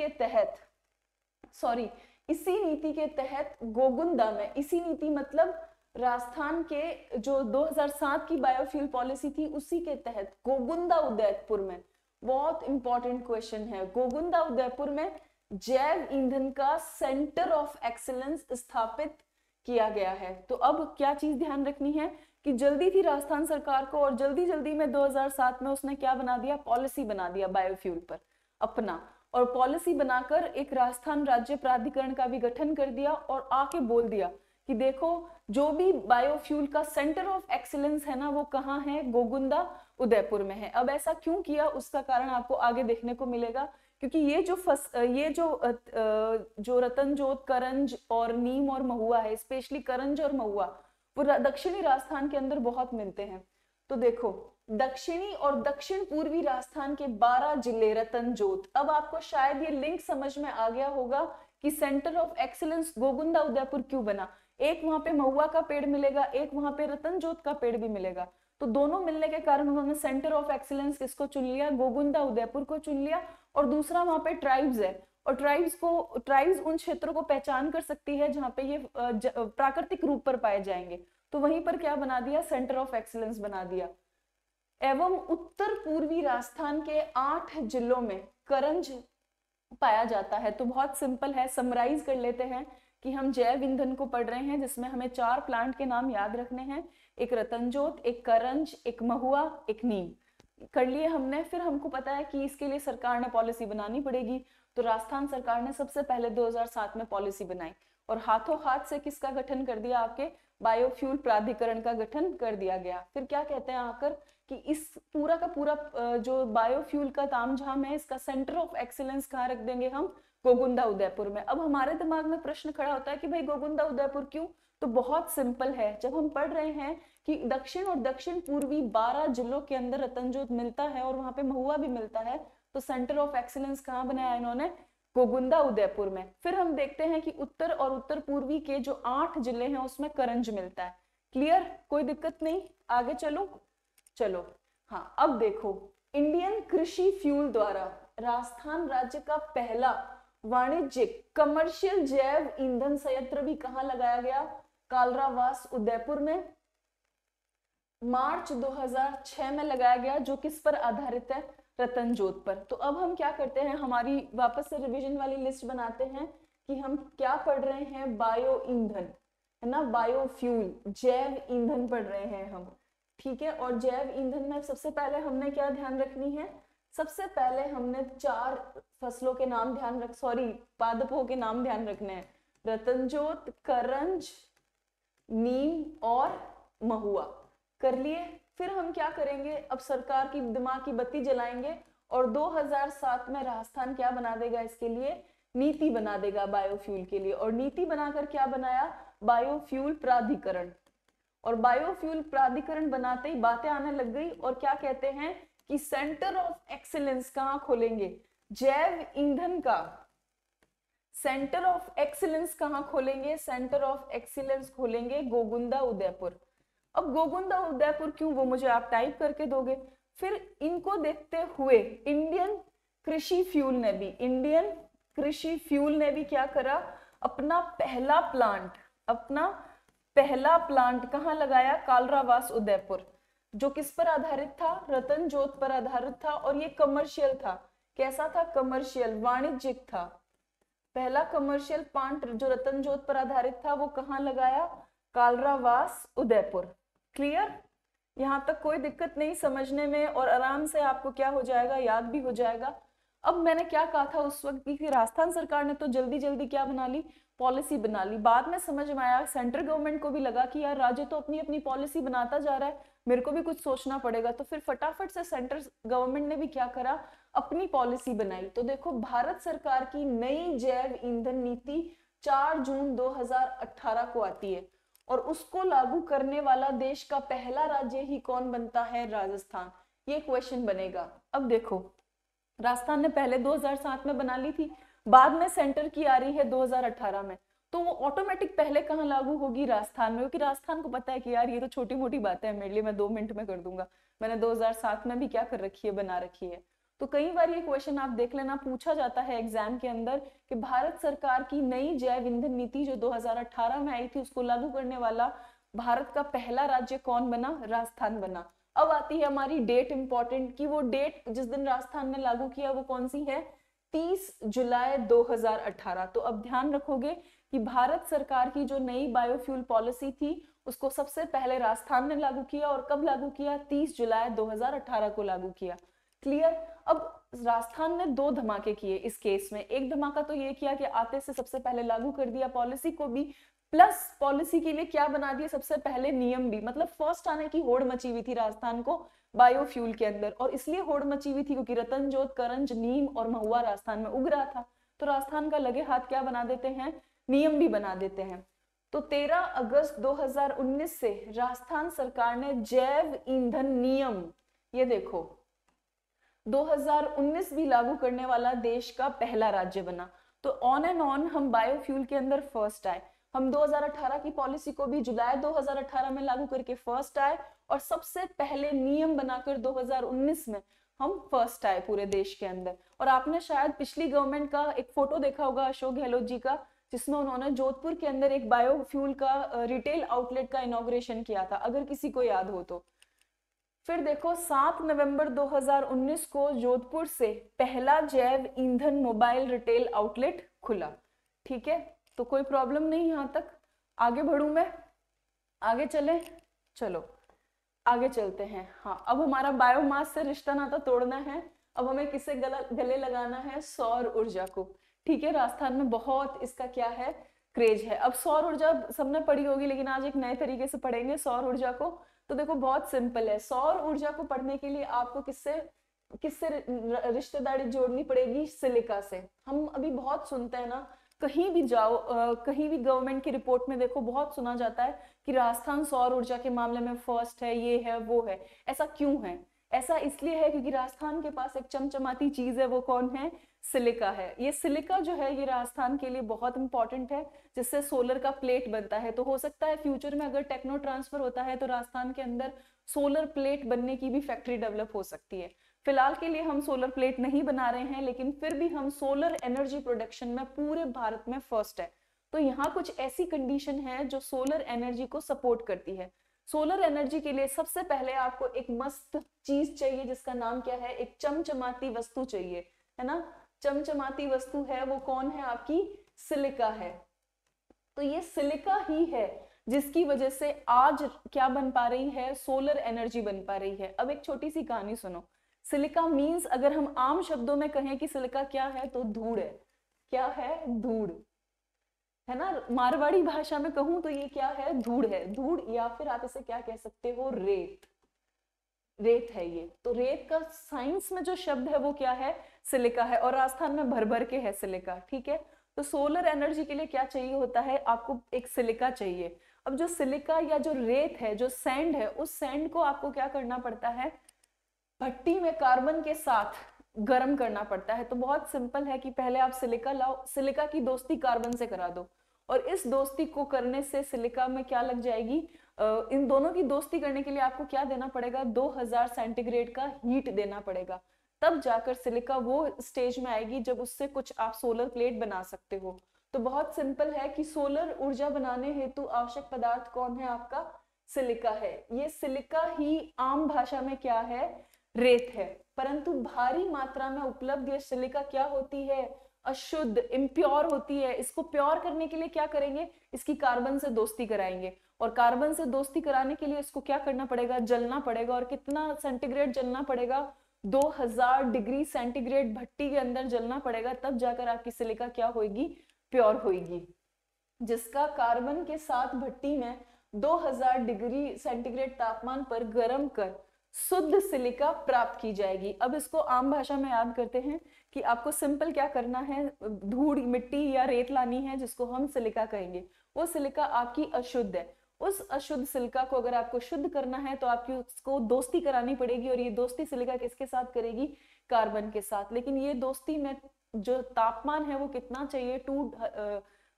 के तहत गोगुंदा में, इसी नीति मतलब राजस्थान के जो 2007 की बायोफ्यूल पॉलिसी थी उसी के तहत गोगुंदा उदयपुर में, बहुत इंपॉर्टेंट क्वेश्चन है, गोगुंदा उदयपुर में जैव ईंधन का सेंटर ऑफ एक्सीलेंस स्थापित किया गया है। तो अब क्या चीज ध्यान रखनी है कि जल्दी थी राजस्थान सरकार को और जल्दी जल्दी में 2007 में उसने क्या बना दिया? पॉलिसी बना दिया बायोफ्यूल पर अपना। और पॉलिसी बनाकर एक राजस्थान राज्य प्राधिकरण का भी गठन कर दिया और आके बोल दिया कि देखो जो भी बायोफ्यूल का सेंटर ऑफ एक्सीलेंस है ना वो कहाँ है? गोगुंदा उदयपुर में है। अब ऐसा क्यों किया उसका कारण आपको आगे देखने को मिलेगा, क्योंकि जो रतन ज्योत, करंज और नीम और महुआ है, स्पेशली करंज और महुआ, वो दक्षिणी राजस्थान के अंदर बहुत मिलते हैं। तो देखो दक्षिणी और दक्षिण पूर्वी राजस्थान के 12 जिले रतन ज्योत। अब आपको शायद ये लिंक समझ में आ गया होगा कि centre of excellence Gogunda Udaipur क्यों बना। एक वहां पे महुआ का पेड़ मिलेगा, एक वहां पे रतन ज्योत का पेड़ भी मिलेगा। तो दोनों मिलने के कारण उन्होंने सेंटर ऑफ एक्सीलेंस किसको चुन लिया? गोगुंदा उदयपुर को चुन लिया। और दूसरा वहां पे ट्राइब्स है, और ट्राइब्स उन क्षेत्रों को पहचान कर सकती है जहां पे ये प्राकृतिक रूप पर पाए जाएंगे। तो वहीं पर क्या बना दिया? सेंटर ऑफ एक्सीलेंस बना दिया। एवं उत्तर पूर्वी राजस्थान के 8 जिलों में करंज पाया जाता है। तो बहुत सिंपल है, समराइज कर लेते हैं कि हम जैव ईंधन को पढ़ रहे हैं जिसमें हमें 4 प्लांट के नाम याद रखने हैं, एक रतनजोत, एक करंज, एक महुआ, एक नीम। कर लिए हमने। फिर हमको पता है कि इसके लिए सरकार ने पॉलिसी बनानी पड़ेगी। तो राजस्थान सरकार ने सबसे पहले 2007 में पॉलिसी बनाई और हाथों हाथ से किसका गठन कर दिया, आपके बायोफ्यूल प्राधिकरण का गठन कर दिया गया। फिर क्या कहते हैं आकर कि इस पूरा का पूरा जो बायोफ्यूल का तामझाम है, इसका सेंटर ऑफ एक्सीलेंस कहाँ रख देंगे हम, गोगुंदा उदयपुर में। अब हमारे दिमाग में प्रश्न खड़ा होता है कि भाई गोगुंदा उदयपुर क्यों, तो बहुत सिंपल है। जब हम पढ़ रहे हैं कि दक्षिण और दक्षिण पूर्वी 12 जिलों के अंदर रतनजोत मिलता है और वहां पे महुआ भी मिलता है, तो सेंटर ऑफ एक्सीलेंस कहाँ बनाया इन्होंने, गोगुंदा उदयपुर में। फिर हम देखते हैं कि उत्तर और उत्तर पूर्वी के जो 8 जिले हैं उसमें करंज मिलता है। क्लियर, कोई दिक्कत नहीं, आगे चलो। चलो हाँ, अब देखो, इंडियन कृषि फ्यूल द्वारा राजस्थान राज्य का पहला वाणिज्यिक कमर्शियल जैव ईंधन संयंत्र भी कहाँ लगाया गया, कालरावास उदयपुर में, मार्च 2006 में लगाया गया, जो किस पर आधारित है, रतनजोत पर। तो अब हम क्या करते हैं, हमारी वापस से रिवीजन वाली लिस्ट बनाते हैं कि हम क्या पढ़ रहे हैं, बायो ईंधन है ना, बायोफ्यूल, जैव ईंधन पढ़ रहे हैं हम, ठीक है। और जैव ईंधन में सबसे पहले हमने क्या ध्यान रखनी है, सबसे पहले हमने 4 फसलों के नाम ध्यान रख, सॉरी पादपों के नाम ध्यान रखने हैं, रतनजोत, करंज, नीम और महुआ, कर लिए। फिर हम क्या करेंगे, अब सरकार की दिमाग की बत्ती जलाएंगे और 2007 में राजस्थान क्या बना देगा, इसके लिए नीति बना देगा बायोफ्यूल के लिए। और नीति बनाकर क्या बनाया, बायोफ्यूल प्राधिकरण। और बायोफ्यूल प्राधिकरण बनाते ही बातें आने लग गई और क्या कहते हैं कि सेंटर ऑफ एक्सीलेंस कहाँ खोलेंगे, जैव ईंधन का सेंटर ऑफ एक्सीलेंस कहाँ खोलेंगे, सेंटर ऑफ एक्सीलेंस खोलेंगे गोगुंदा उदयपुर। अब गोगुंदा उदयपुर क्यों, वो मुझे आप टाइप करके दोगे। फिर इनको देखते हुए इंडियन कृषि फ्यूल ने भी क्या करा, अपना पहला प्लांट कहाँ लगाया, कालरावास उदयपुर, जो किस पर आधारित था, रतनजोत पर आधारित था। और ये कमर्शियल था, कैसा था, कमर्शियल, वाणिज्यिक था। पहला कमर्शियल प्लांट जो रतनजोत पर आधारित था वो कहाँ लगाया, कालरावास उदयपुर। क्लियर, यहां तक कोई दिक्कत नहीं समझने में, और आराम से आपको क्या हो जाएगा, याद भी हो जाएगा। अब मैंने क्या कहा था उस वक्त की, राजस्थान सरकार ने तो जल्दी जल्दी क्या बना ली, पॉलिसी बना ली। बाद में समझ में आया, सेंट्रल गवर्नमेंट को भी लगा कि यार राज्य तो अपनी अपनी पॉलिसी बनाता जा रहा है, मेरे को भी कुछ सोचना पड़ेगा। तो फिर फटाफट से सेंट्रल गवर्नमेंट ने भी क्या करा, अपनी पॉलिसी बनाई। तो देखो, भारत सरकार की नई जैव ईंधन नीति 4 जून 2018 को आती है और उसको लागू करने वाला देश का पहला राज्य ही कौन बनता है, राजस्थान। ये क्वेश्चन बनेगा। अब देखो, राजस्थान ने पहले 2007 में बना ली थी, बाद में सेंटर की आ रही है 2018 में, तो वो ऑटोमेटिक पहले कहाँ लागू होगी, राजस्थान में, क्योंकि राजस्थान को पता है कि यार ये तो छोटी मोटी बातें हैं मेरे लिए, मैं 2 मिनट में कर दूंगा, मैंने 2007 में भी क्या कर रखी है, बना रखी है। तो कई बार ये क्वेश्चन आप देख लेना, पूछा जाता है एग्जाम के अंदर कि भारत सरकार की नई जैव ईंधन नीति जो 2018 में आई थी, उसको लागू करने वाला भारत का पहला राज्य कौन बना, राजस्थान बना। अब आती है हमारी डेट इंपॉर्टेंट, कि वो डेट जिस दिन राजस्थान ने लागू किया वो कौन सी है, 30 जुलाई 2018। तो अब ध्यान रखोगे कि भारत सरकार की जो नई बायोफ्यूल पॉलिसी थी उसको सबसे पहले राजस्थान ने लागू किया, और कब लागू किया, 30 जुलाई 2018 को लागू किया। क्लियर। अब राजस्थान ने 2 धमाके किए इस केस में। एक धमाका तो ये किया कि आते से सबसे पहले लागू कर दिया पॉलिसी को भी, प्लस पॉलिसी के लिए क्या बना दिया, सबसे पहले नियम भी। मतलब फर्स्ट आने की होड़ मची हुई थी राजस्थान को बायोफ्यूल के अंदर, और इसलिए होड़ मची हुई थी क्योंकि रतनजोत, करंज, नीम और महुआ राजस्थान में उग रहा था। तो राजस्थान का लगे हाथ क्या बना देते हैं, नियम भी बना देते हैं। तो 13 अगस्त 2019 से राजस्थान सरकार ने जैव ईंधन नियम, ये देखो 2019 भी लागू करने वाला देश का पहला राज्य बना। तो ऑन एंड ऑन हम बायोफ्यूल के अंदर फर्स्ट आए। हम 2018 की पॉलिसी को भी जुलाई 2018 में लागू करके फर्स्ट आए, और सबसे पहले नियम बनाकर 2019 में हम फर्स्ट आए पूरे देश के अंदर। और आपने शायद पिछली गवर्नमेंट का एक फोटो देखा होगा अशोक गहलोत जी का, जिसमें उन्होंने जोधपुर के अंदर एक बायोफ्यूल का रिटेल आउटलेट का इनॉग्रेशन किया था, अगर किसी को याद हो तो। फिर देखो 7 नवंबर 2019 को जोधपुर से पहला जैव ईंधन मोबाइल रिटेल आउटलेट खुला। ठीक है, तो कोई प्रॉब्लम नहीं यहां तक। आगे बढ़ूं मैं, आगे चले, चलो आगे चलते हैं। हाँ, अब हमारा बायोमास से रिश्ता नाता तोड़ना है। अब हमें किससे गले लगाना है? सौर ऊर्जा को। ठीक है, राजस्थान में बहुत इसका क्या है, क्रेज है। अब सौर ऊर्जा सबने पढ़ी होगी, लेकिन आज एक नए तरीके से पढ़ेंगे सौर ऊर्जा को। तो देखो बहुत सिंपल है, सौर ऊर्जा को पढ़ने के लिए आपको किससे किससे रिश्तेदारी जोड़नी पड़ेगी? सिलिका से। हम अभी बहुत सुनते हैं ना, कहीं भी जाओ, कहीं भी गवर्नमेंट की रिपोर्ट में देखो बहुत सुना जाता है कि राजस्थान सौर ऊर्जा के मामले में फर्स्ट है, ये है वो है। ऐसा क्यों है? ऐसा इसलिए है क्योंकि राजस्थान के पास एक चमचमाती चीज है, वो कौन है? सिलिका है। ये सिलिका जो है ये राजस्थान के लिए बहुत इंपॉर्टेंट है, जिससे सोलर का प्लेट बनता है। तो हो सकता है फ्यूचर में अगर टेक्नो ट्रांसफर होता है तो राजस्थान के अंदर सोलर प्लेट बनने की भी फैक्ट्री डेवलप हो सकती है। फिलहाल के लिए हम सोलर प्लेट नहीं बना रहे हैं, लेकिन फिर भी हम सोलर एनर्जी प्रोडक्शन में पूरे भारत में फर्स्ट है। तो यहाँ कुछ ऐसी कंडीशन है जो सोलर एनर्जी को सपोर्ट करती है। सोलर एनर्जी के लिए सबसे पहले आपको एक मस्त चीज चाहिए, जिसका नाम क्या है? एक चमचमाती वस्तु चाहिए, है ना। चमचमाती वस्तु है वो कौन है? आपकी सिलिका है। तो ये सिलिका ही है जिसकी वजह से आज क्या बन पा रही है? सोलर एनर्जी बन पा रही है। अब एक छोटी सी कहानी सुनो। सिलिका मींस, अगर हम आम शब्दों में कहें कि सिलिका क्या है, तो धूड़ है। क्या है? धूड़, है ना। मारवाड़ी भाषा में कहूं तो ये क्या है? धूड़ है। धूड़, या फिर आप इसे क्या कह सकते हो? रेत। रेत है ये। तो रेत का साइंस में जो शब्द है वो क्या है? सिलिका है। और राजस्थान में भर भर के है सिलिका। ठीक है, तो सोलर एनर्जी के लिए क्या चाहिए होता है? आपको एक सिलिका चाहिए। अब जो सिलिका या जो रेत है, जो सैंड है, उस सैंड को आपको क्या करना पड़ता है? भट्टी में कार्बन के साथ गर्म करना पड़ता है। तो बहुत सिंपल है कि पहले आप सिलिका लाओ, सिलिका की दोस्ती कार्बन से करा दो, और इस दोस्ती को करने से सिलिका में क्या लग जाएगी? इन दोनों की दोस्ती करने के लिए आपको क्या देना पड़ेगा? 2000 सेंटीग्रेड का हीट देना पड़ेगा। तब जाकर सिलिका वो स्टेज में आएगी जब उससे कुछ आप सोलर प्लेट बना सकते हो। तो बहुत सिंपल है कि सोलर ऊर्जा बनाने हेतु आवश्यक पदार्थ कौन है? आपका सिलिका है। ये सिलिका ही आम भाषा में क्या है? रेत है। परंतु भारी मात्रा में उपलब्ध ये सिलिका क्या होती है? अशुद्ध, इम्प्योर होती है। इसको प्योर करने के लिए क्या करेंगे? इसकी कार्बन से दोस्ती कराएंगे, और कार्बन से दोस्ती कराने के लिए इसको क्या करना पड़ेगा? जलना पड़ेगा। और कितना सेंटीग्रेड जलना पड़ेगा? 2000 डिग्री सेंटीग्रेड भट्टी के अंदर जलना पड़ेगा, तब जाकर आपकी सिलिका क्या होगी? प्योर होगी। जिसका कार्बन के साथ भट्टी में 2000 डिग्री सेंटीग्रेड तापमान पर गर्म कर शुद्ध सिलिका प्राप्त की जाएगी। अब इसको आम भाषा में याद करते हैं कि आपको सिंपल क्या करना है? धूड़, मिट्टी या रेत लानी है, जिसको हम सिलिका कहेंगे। वो सिलिका आपकी अशुद्ध है। उस अशुद्ध सिलिका को अगर आपको शुद्ध करना है तो आपकी उसको दोस्ती करानी पड़ेगी, और ये दोस्ती सिलिका किसके साथ करेगी? कार्बन के साथ। लेकिन ये दोस्ती में जो तापमान है वो कितना चाहिए?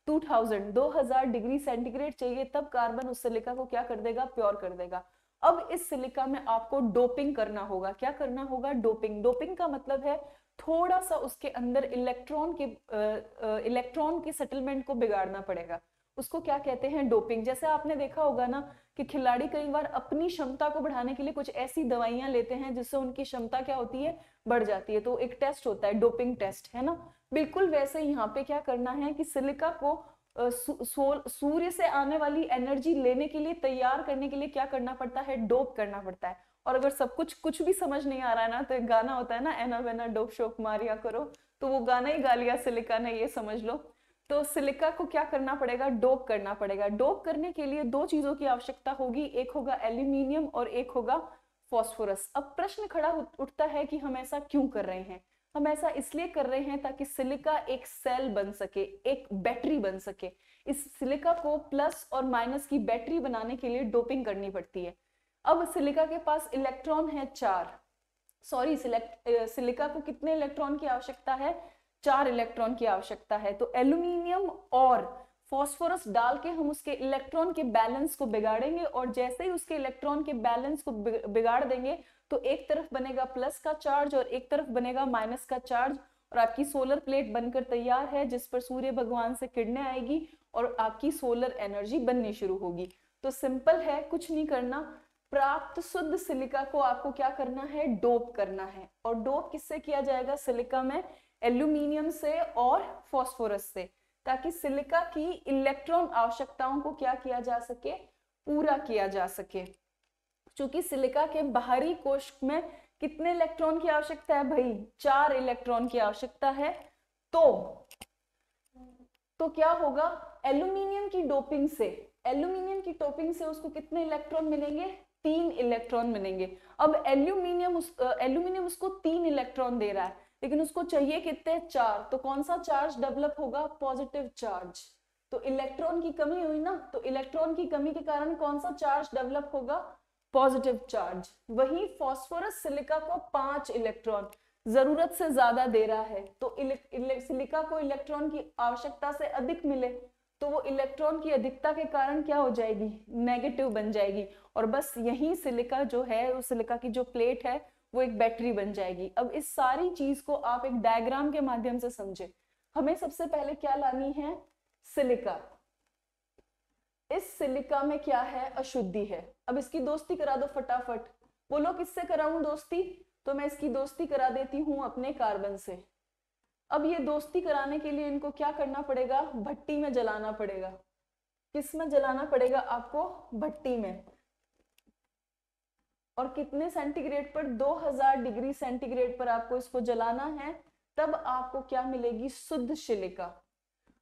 2000 डिग्री सेंटीग्रेड चाहिए, तब कार्बन उस सिलिका को क्या कर देगा? प्योर कर देगा। अब इस सिलिका में आपको डोपिंग करना होगा। क्या करना होगा? डोपिंग। डोपिंग का मतलब है थोड़ा सा उसके अंदर इलेक्ट्रॉन के सेटलमेंट को बिगाड़ना पड़ेगा। उसको क्या कहते हैं? डोपिंग। जैसे आपने देखा होगा ना कि खिलाड़ी कई बार अपनी क्षमता को बढ़ाने के लिए कुछ ऐसी दवाइयां लेते हैं जिससे उनकी क्षमता क्या होती है? बढ़ जाती है। तो एक टेस्ट होता है, डोपिंग टेस्ट, है ना। बिल्कुल वैसे यहाँ पे क्या करना है कि सिलिका को सूर्य से आने वाली एनर्जी लेने के लिए, तैयार करने के लिए क्या करना पड़ता है? डोप करना पड़ता है। और अगर सब कुछ भी समझ नहीं आ रहा है ना, तो एक गाना होता है ना, एना वेना डोप शोप मारिया करो, तो वो गाना ही गा लिया सिलिका ने, ये समझ लो। तो सिलिका को क्या करना पड़ेगा? डोप करना पड़ेगा। डोप करने के लिए दो चीजों की आवश्यकता होगी, एक होगा एल्यूमिनियम और एक होगा फॉस्फोरस। अब प्रश्न खड़ा उठता है कि हम ऐसा क्यों कर रहे हैं? हम ऐसा इसलिए कर रहे हैं ताकि सिलिका एक सेल बन सके, एक बैटरी बन सके। इस सिलिका को प्लस और माइनस की बैटरी बनाने के लिए डोपिंग करनी पड़ती है। अब सिलिका के पास इलेक्ट्रॉन है 4, सॉरी सिलिका को कितने इलेक्ट्रॉन की आवश्यकता है? 4 इलेक्ट्रॉन की आवश्यकता है। तो एल्यूमिनियम और फॉस्फोरस डाल के हम उसके इलेक्ट्रॉन के बैलेंस को बिगाड़ेंगे, और जैसे ही उसके इलेक्ट्रॉन के बैलेंस को बिगाड़ देंगे तो एक तरफ बनेगा प्लस का चार्ज और एक तरफ बनेगा माइनस का चार्ज, और आपकी सोलर प्लेट बनकर तैयार है, जिस पर सूर्य भगवान से किरणें आएगी और आपकी सोलर एनर्जी बननी शुरू होगी। तो सिंपल है, कुछ नहीं करना। प्राप्त शुद्ध सिलिका को आपको क्या करना है? डोप करना है। और डोप किससे किया जाएगा? सिलिका में एल्यूमिनियम से और फॉस्फोरस से, ताकि सिलिका की इलेक्ट्रॉन आवश्यकताओं को क्या किया जा सके? पूरा किया जा सके। चूंकि सिलिका के बाहरी कोश में कितने इलेक्ट्रॉन की आवश्यकता है भाई? 4 इलेक्ट्रॉन की आवश्यकता है। तो क्या होगा, एल्यूमिनियम की डोपिंग से, एल्यूमिनियम की डोपिंग से उसको कितने इलेक्ट्रॉन मिलेंगे? 3 इलेक्ट्रॉन मिलेंगे। अब एल्यूमिनियम उसको 3 इलेक्ट्रॉन दे रहा है, लेकिन उसको चाहिए कितने? 4। तो कौन सा चार्ज डेवलप होगा? Positive charge. तो इलेक्ट्रॉन की कमी हुई ना, तो इलेक्ट्रॉन की कमी के कारण कौन सा चार्ज डेवलप होगा? Positive charge. वही फास्फोरस सिलिका को 5 इलेक्ट्रॉन जरूरत से ज्यादा दे रहा है, तो सिलिका को इलेक्ट्रॉन की आवश्यकता से अधिक मिले, तो वो इलेक्ट्रॉन की अधिकता के कारण क्या हो जाएगी? नेगेटिव बन जाएगी। और बस यही सिलिका जो है, उस सिलिका की जो प्लेट है वो एक बैटरी बन जाएगी। अब इस सारी चीज को आप एक डायग्राम के माध्यम से समझे। हमें सबसे पहले क्या लानी है? सिलिका। इस सिलिका में क्या है? अशुद्धि है। अब इसकी दोस्ती करा दो फटाफट। बोलो किससे कराऊं दोस्ती? तो मैं इसकी दोस्ती करा देती हूं अपने कार्बन से। अब ये दोस्ती कराने के लिए इनको क्या करना पड़ेगा? भट्टी में जलाना पड़ेगा। किस में जलाना पड़ेगा आपको? भट्टी में। और कितने सेंटीग्रेड पर? 2000 डिग्री सेंटीग्रेड पर आपको इसको जलाना है, तब आपको क्या मिलेगी? शुद्ध सिलिका।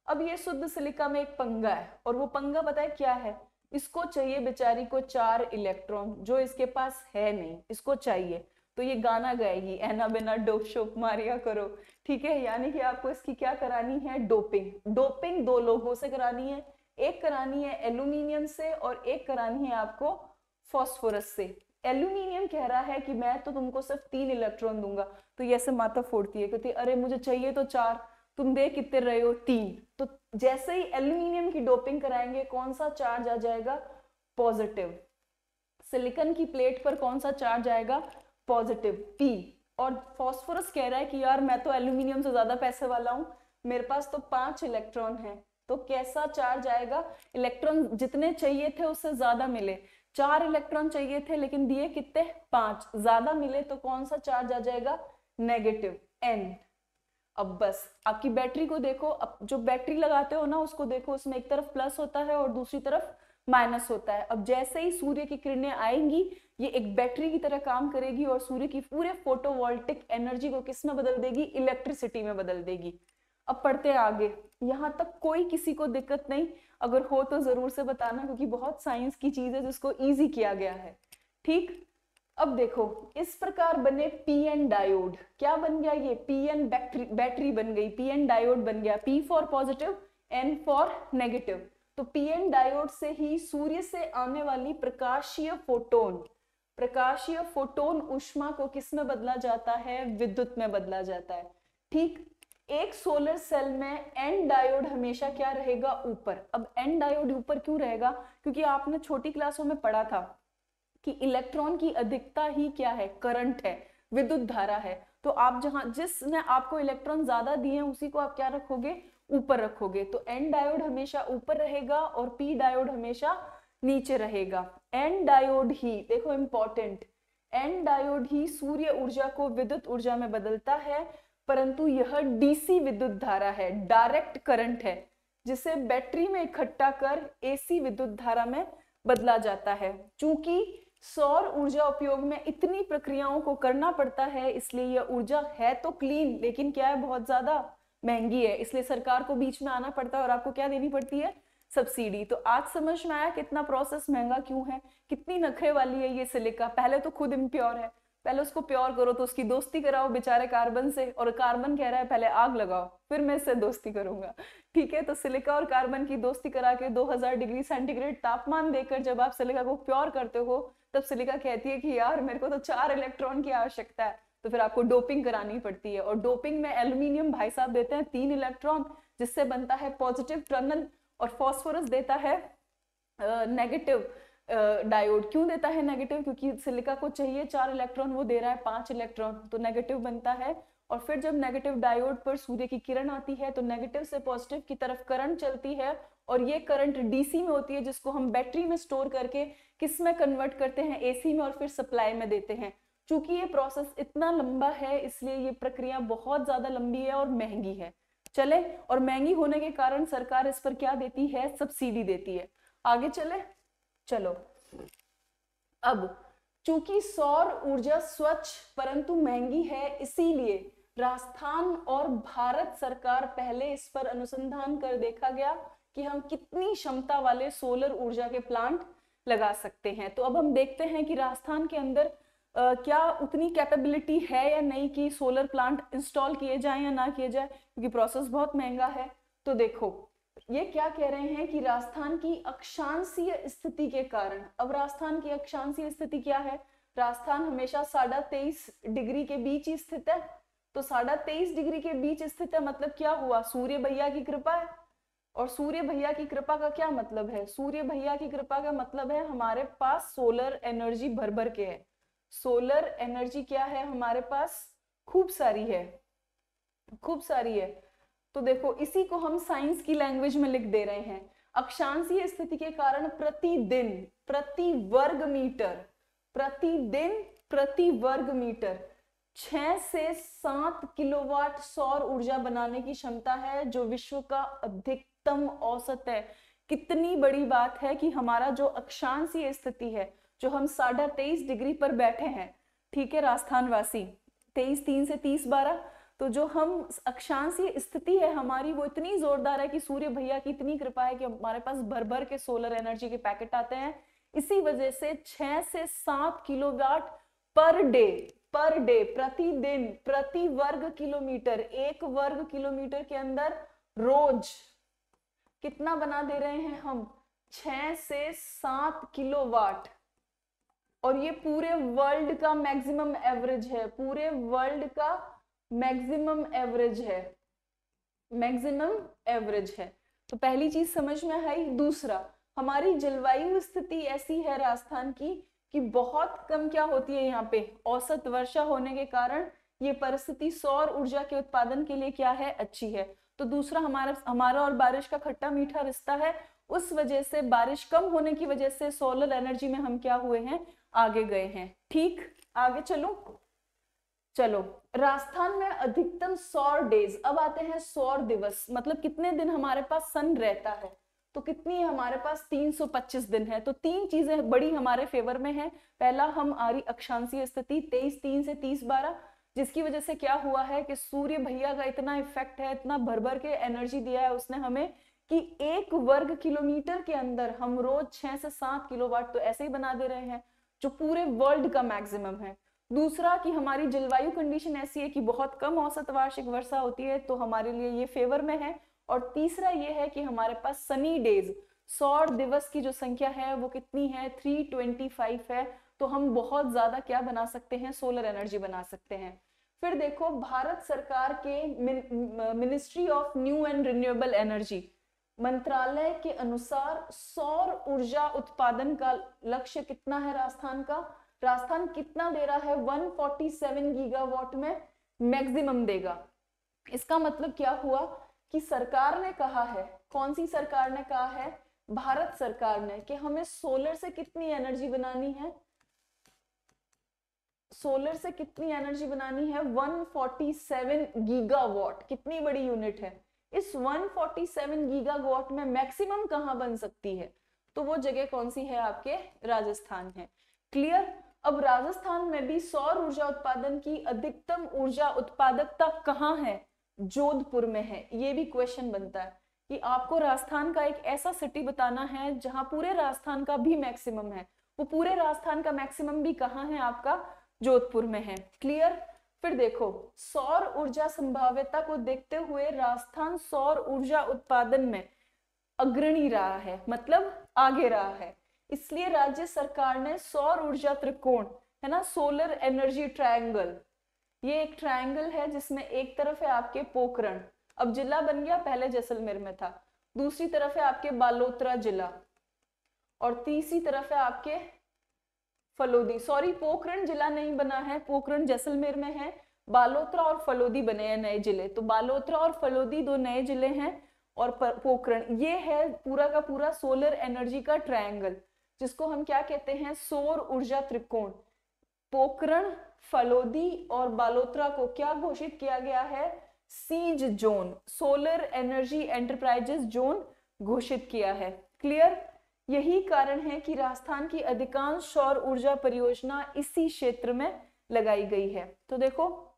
अब ये शुद्ध सिलिका में एक पंगा है, और वो पंगा पता है क्या है? इसको चाहिए बेचारी को 4 इलेक्ट्रॉन, जो इसके पास है नहीं, इसको चाहिए। तो ये गाना गाएगी, एना बिना डोप शोप मारिया करो, ठीक है। यानी कि आपको इसकी क्या करानी है? डोपिंग। डोपिंग 2 लोगों से करानी है, एक करानी है एल्यूमिनियम से और एक करानी है आपको फॉस्फोरस से। एल्यूमिनियम कह रहा है कि मैं तो तुमको सिर्फ 3 इलेक्ट्रॉन दूंगा, तो ये ऐसे माथा फोड़ती है, कहती अरे मुझे चाहिए तो 4, तुम दे कितने रहे हो? 3। तो जैसे ही एल्यूमिनियम की डोपिंग कराएंगे, कौन सा चार्ज आ जाएगा? पॉजिटिव। सिलिकॉन की प्लेट पर कौन सा चार्ज आएगा? Positive, P। और फॉस्फोरस कह रहा है कि यार मैं तो एल्यूमिनियम से ज्यादा पैसे वाला हूं, मेरे पास तो 5 इलेक्ट्रॉन है, तो कैसा चार्ज आएगा? इलेक्ट्रॉन जितने चाहिए थे उससे ज्यादा मिले। 4 इलेक्ट्रॉन चाहिए थे लेकिन दिए कितने? 5। ज्यादा मिले तो कौन सा चार्ज आ जाएगा? Negative, N। अब बस आपकी बैटरी को देखो, अब जो बैटरी लगाते हो ना उसको देखो, उसमें एक तरफ प्लस होता है और दूसरी तरफ माइनस होता है। अब जैसे ही सूर्य की किरणें आएंगी, ये एक बैटरी की तरह काम करेगी और सूर्य की पूरे फोटोवोल्टिक एनर्जी को किस में बदल देगी? इलेक्ट्रिसिटी में बदल देगी। अब पढ़ते हैं आगे। यहां तक कोई किसी को दिक्कत नहीं? अगर हो तो जरूर से बताना, क्योंकि बहुत साइंस की चीज है जिसको ईजी किया गया है, ठीक। अब देखो, इस प्रकार बने पीएन डायोड। क्या बन गया? ये पीएन बैटरी बन गई, पीएन डायोड बन गया। P for positive, N for negative. तो पीएन डायोड से ही सूर्य से आने वाली प्रकाशीय फोटोन ऊष्मा को किस में बदला जाता है? विद्युत में बदला जाता है, ठीक। एक सोलर सेल में एन डायोड हमेशा क्या रहेगा? ऊपर। अब एन डायोड ऊपर क्यों रहेगा? क्योंकि आपने छोटी क्लासों में पढ़ा था कि इलेक्ट्रॉन की अधिकता ही क्या है? करंट है, विद्युत धारा है। तो आप जिसने आपको इलेक्ट्रॉन ज्यादा दिए हैं उसी को आप क्या रखोगे? ऊपर रखोगे। तो एन डायोड हमेशा ऊपर रहेगा और पी डायोड हमेशा नीचे रहेगा। एन डायोड ही, देखो इंपॉर्टेंट, एन डायोड ही सूर्य ऊर्जा को विद्युत ऊर्जा में बदलता है, परंतु यह डीसी विद्युत धारा है, डायरेक्ट करंट है, जिसे बैटरी में इकट्ठा कर एसी विद्युत धारा में बदला जाता है। चूंकि सौर ऊर्जा उपयोग में इतनी प्रक्रियाओं को करना पड़ता है, इसलिए यह ऊर्जा है तो क्लीन, लेकिन क्या है? बहुत ज्यादा महंगी है, इसलिए सरकार को बीच में आना पड़ता है और आपको क्या देनी पड़ती है? सब्सिडी। तो आज समझ में आया कितना प्रोसेस महंगा क्यों है, कितनी नखरे वाली है ये सिलिका। पहले तो खुद इम्प्योर है, पहले उसको प्योर करो, तो उसकी दोस्ती कराओ बेचारे कार्बन से, और कार्बन कह रहा है पहले आग लगाओ फिर मैं इससे दोस्ती करूंगा, ठीक है। तो सिलिका और कार्बन की दोस्ती करा के 2000 डिग्री सेंटीग्रेड तापमान देकर जब आप सिलिका को प्योर करते हो, तब सिलिका कहती है कि यार मेरे को तो 4 इलेक्ट्रॉन की आवश्यकता है, तो फिर आपको डोपिंग करानी पड़ती है। और डोपिंग में एल्यूमिनियम भाई साहब देते हैं 3 इलेक्ट्रॉन, जिससे बनता है पॉजिटिव टर्मिनल, और फॉस्फोरस देता है नेगेटिव डायोड। क्यों देता है नेगेटिव? क्योंकि सिलिका को चाहिए 4 इलेक्ट्रॉन, वो दे रहा है 5 इलेक्ट्रॉन, तो नेगेटिव बनता है। और फिर जब नेगेटिव डायोड पर सूर्य की किरण आती है तो नेगेटिव से पॉजिटिव की तरफ करंट चलती है, और ये करंट डीसी में होती है, जिसको हम बैटरी में स्टोर करके किस में कन्वर्ट करते हैं? एसी में, और फिर सप्लाई में देते हैं। चूंकि ये प्रोसेस इतना लंबा है, इसलिए ये प्रक्रिया बहुत ज्यादा लंबी है और महंगी है। चले, और महंगी होने के कारण सरकार इस पर क्या देती है? सब्सिडी देती है। आगे चले, चलो। अब चूंकि सौर ऊर्जा स्वच्छ परंतु महंगी है, इसीलिए राजस्थान और भारत सरकार पहले इस पर अनुसंधान कर देखा गया कि हम कितनी क्षमता वाले सोलर ऊर्जा के प्लांट लगा सकते हैं। तो अब हम देखते हैं कि राजस्थान के अंदर क्या उतनी कैपेबिलिटी है या नहीं कि सोलर प्लांट इंस्टॉल किए जाएं या ना किए जाए, क्योंकि प्रोसेस बहुत महंगा है। तो देखो ये क्या कह रहे हैं कि राजस्थान की अक्षांशीय स्थिति के कारण, अब राजस्थान की अक्षांशीय स्थिति क्या है, राजस्थान हमेशा 23.5 डिग्री के बीच ही स्थित है। तो 23.5 डिग्री के बीच स्थित है मतलब क्या हुआ, सूर्य भैया की कृपा है। और सूर्य भैया की कृपा का क्या मतलब है, सूर्य भैया की कृपा का मतलब है हमारे पास सोलर एनर्जी भर भर के है। सोलर एनर्जी क्या है हमारे पास, खूब सारी है, खूब सारी है। तो देखो इसी को हम साइंस की लैंग्वेज में लिख दे रहे हैं। अक्षांशीय स्थिति के कारण प्रतिदिन प्रति वर्ग मीटर, प्रतिदिन प्रति वर्ग मीटर 6 से 7 किलोवाट सौर ऊर्जा बनाने की क्षमता है, जो विश्व का अधिकतम औसत है। कितनी बड़ी बात है कि हमारा जो अक्षांशीय स्थिति है, जो हम 23.5 डिग्री पर बैठे हैं, ठीक है राजस्थान वासी, 23.3 से 30.12, तो जो हम अक्षांशीय स्थिति है हमारी वो इतनी जोरदार है कि सूर्य भैया की इतनी कृपा है कि हमारे पास भर भर के सोलर एनर्जी के पैकेट आते हैं। इसी वजह से 6 से 7 किलोवाट पर डे प्रतिदिन प्रति वर्ग किलोमीटर, एक वर्ग किलोमीटर के अंदर रोज कितना बना दे रहे हैं हम, 6 से 7 किलोवाट। और ये पूरे वर्ल्ड का मैक्सिमम एवरेज है, पूरे वर्ल्ड का मैक्सिमम एवरेज है, मैक्सिमम एवरेज है। तो पहली चीज समझ में आई। दूसरा, हमारी जलवायु स्थिति ऐसी है राजस्थान की कि बहुत कम क्या होती है यहाँ पे औसत वर्षा होने के कारण ये परिस्थिति सौर ऊर्जा के उत्पादन के लिए क्या है, अच्छी है। तो दूसरा, हमारा और बारिश का खट्टा मीठा रिश्ता है, उस वजह से बारिश कम होने की वजह से सोलर एनर्जी में हम क्या हुए हैं, आगे गए हैं। ठीक, आगे चलो राजस्थान में अधिकतम सौर डेज। अब आते हैं सौर दिवस, मतलब कितने दिन हमारे पास सन रहता है। तो कितनी है हमारे पास, 325 दिन है। तो तीन चीजें बड़ी हमारे फेवर में है। पहला, हमारी अक्षांशीय स्थिति 23.3 से 30.12, जिसकी वजह से क्या हुआ है कि सूर्य भैया का इतना इफेक्ट है, इतना भर भर के एनर्जी दिया है उसने हमें कि एक वर्ग किलोमीटर के अंदर हम रोज 6 से 7 किलोवाट तो ऐसे ही बना दे रहे हैं, जो पूरे वर्ल्ड का मैक्सिमम है। दूसरा कि हमारी जलवायु कंडीशन ऐसी है कि बहुत कम औसत वार्षिक वर्षा होती है, तो हमारे लिए ये फेवर में है। और तीसरा ये है कि हमारे पास सनी डेज, सौर दिवस की जो संख्या है वो कितनी है, 325 है। तो हम बहुत ज्यादा क्या बना सकते हैं, सोलर एनर्जी बना सकते हैं। फिर देखो भारत सरकार के ministry of new and renewable energy मंत्रालय के अनुसार सौर ऊर्जा उत्पादन का लक्ष्य कितना है राजस्थान का, राजस्थान कितना दे रहा है, 147 गीगावाट में मैक्सिमम देगा। इसका मतलब क्या हुआ कि सरकार ने कहा है, कौन सी सरकार ने कहा है, भारत सरकार ने, कि हमें सोलर से कितनी एनर्जी बनानी है, सोलर से कितनी एनर्जी बनानी है, 147 गीगावाट। कितनी बड़ी यूनिट है। इस 147 गीगावाट में मैक्सिमम कहां बन सकती है, तो वो जगह कौन सी है, आपके राजस्थान है। क्लियर। अब राजस्थान में भी सौर ऊर्जा उत्पादन की अधिकतम ऊर्जा उत्पादकता कहाँ है, जोधपुर में है। ये भी क्वेश्चन बनता है कि आपको राजस्थान का एक ऐसा सिटी बताना है जहां पूरे राजस्थान का भी मैक्सिमम है। वो पूरे राजस्थान का मैक्सिमम भी कहाँ है, आपका जोधपुर में है। क्लियर। फिर देखो सौर ऊर्जा संभाव्यता को देखते हुए राजस्थान सौर ऊर्जा उत्पादन में अग्रणी रहा है, मतलब आगे रहा है। इसलिए राज्य सरकार ने सौर ऊर्जा त्रिकोण है ना, सोलर एनर्जी ट्रायंगल, ये एक ट्रायंगल है जिसमें एक तरफ है आपके पोखरण, अब जिला बन गया, पहले जैसलमेर में था। दूसरी तरफ है आपके बालोतरा जिला, और तीसरी तरफ है आपके फलोदी, सॉरी पोखरण जिला नहीं बना है, पोखरण जैसलमेर में है, बालोतरा और फलोदी बने हैं नए जिले। तो बालोतरा और फलोदी दो नए जिले हैं, और पोखरण, ये है पूरा का पूरा सोलर एनर्जी का ट्रायंगल, जिसको हम क्या कहते हैं, सौर ऊर्जा त्रिकोण। पोखरण, फलोदी और बालोतरा को क्या घोषित किया गया है, SEEZ zone, solar energy enterprises zone घोषित किया है। क्लियर। यही कारण है कि राजस्थान की अधिकांश सौर ऊर्जा परियोजना इसी क्षेत्र में लगाई गई है। तो देखो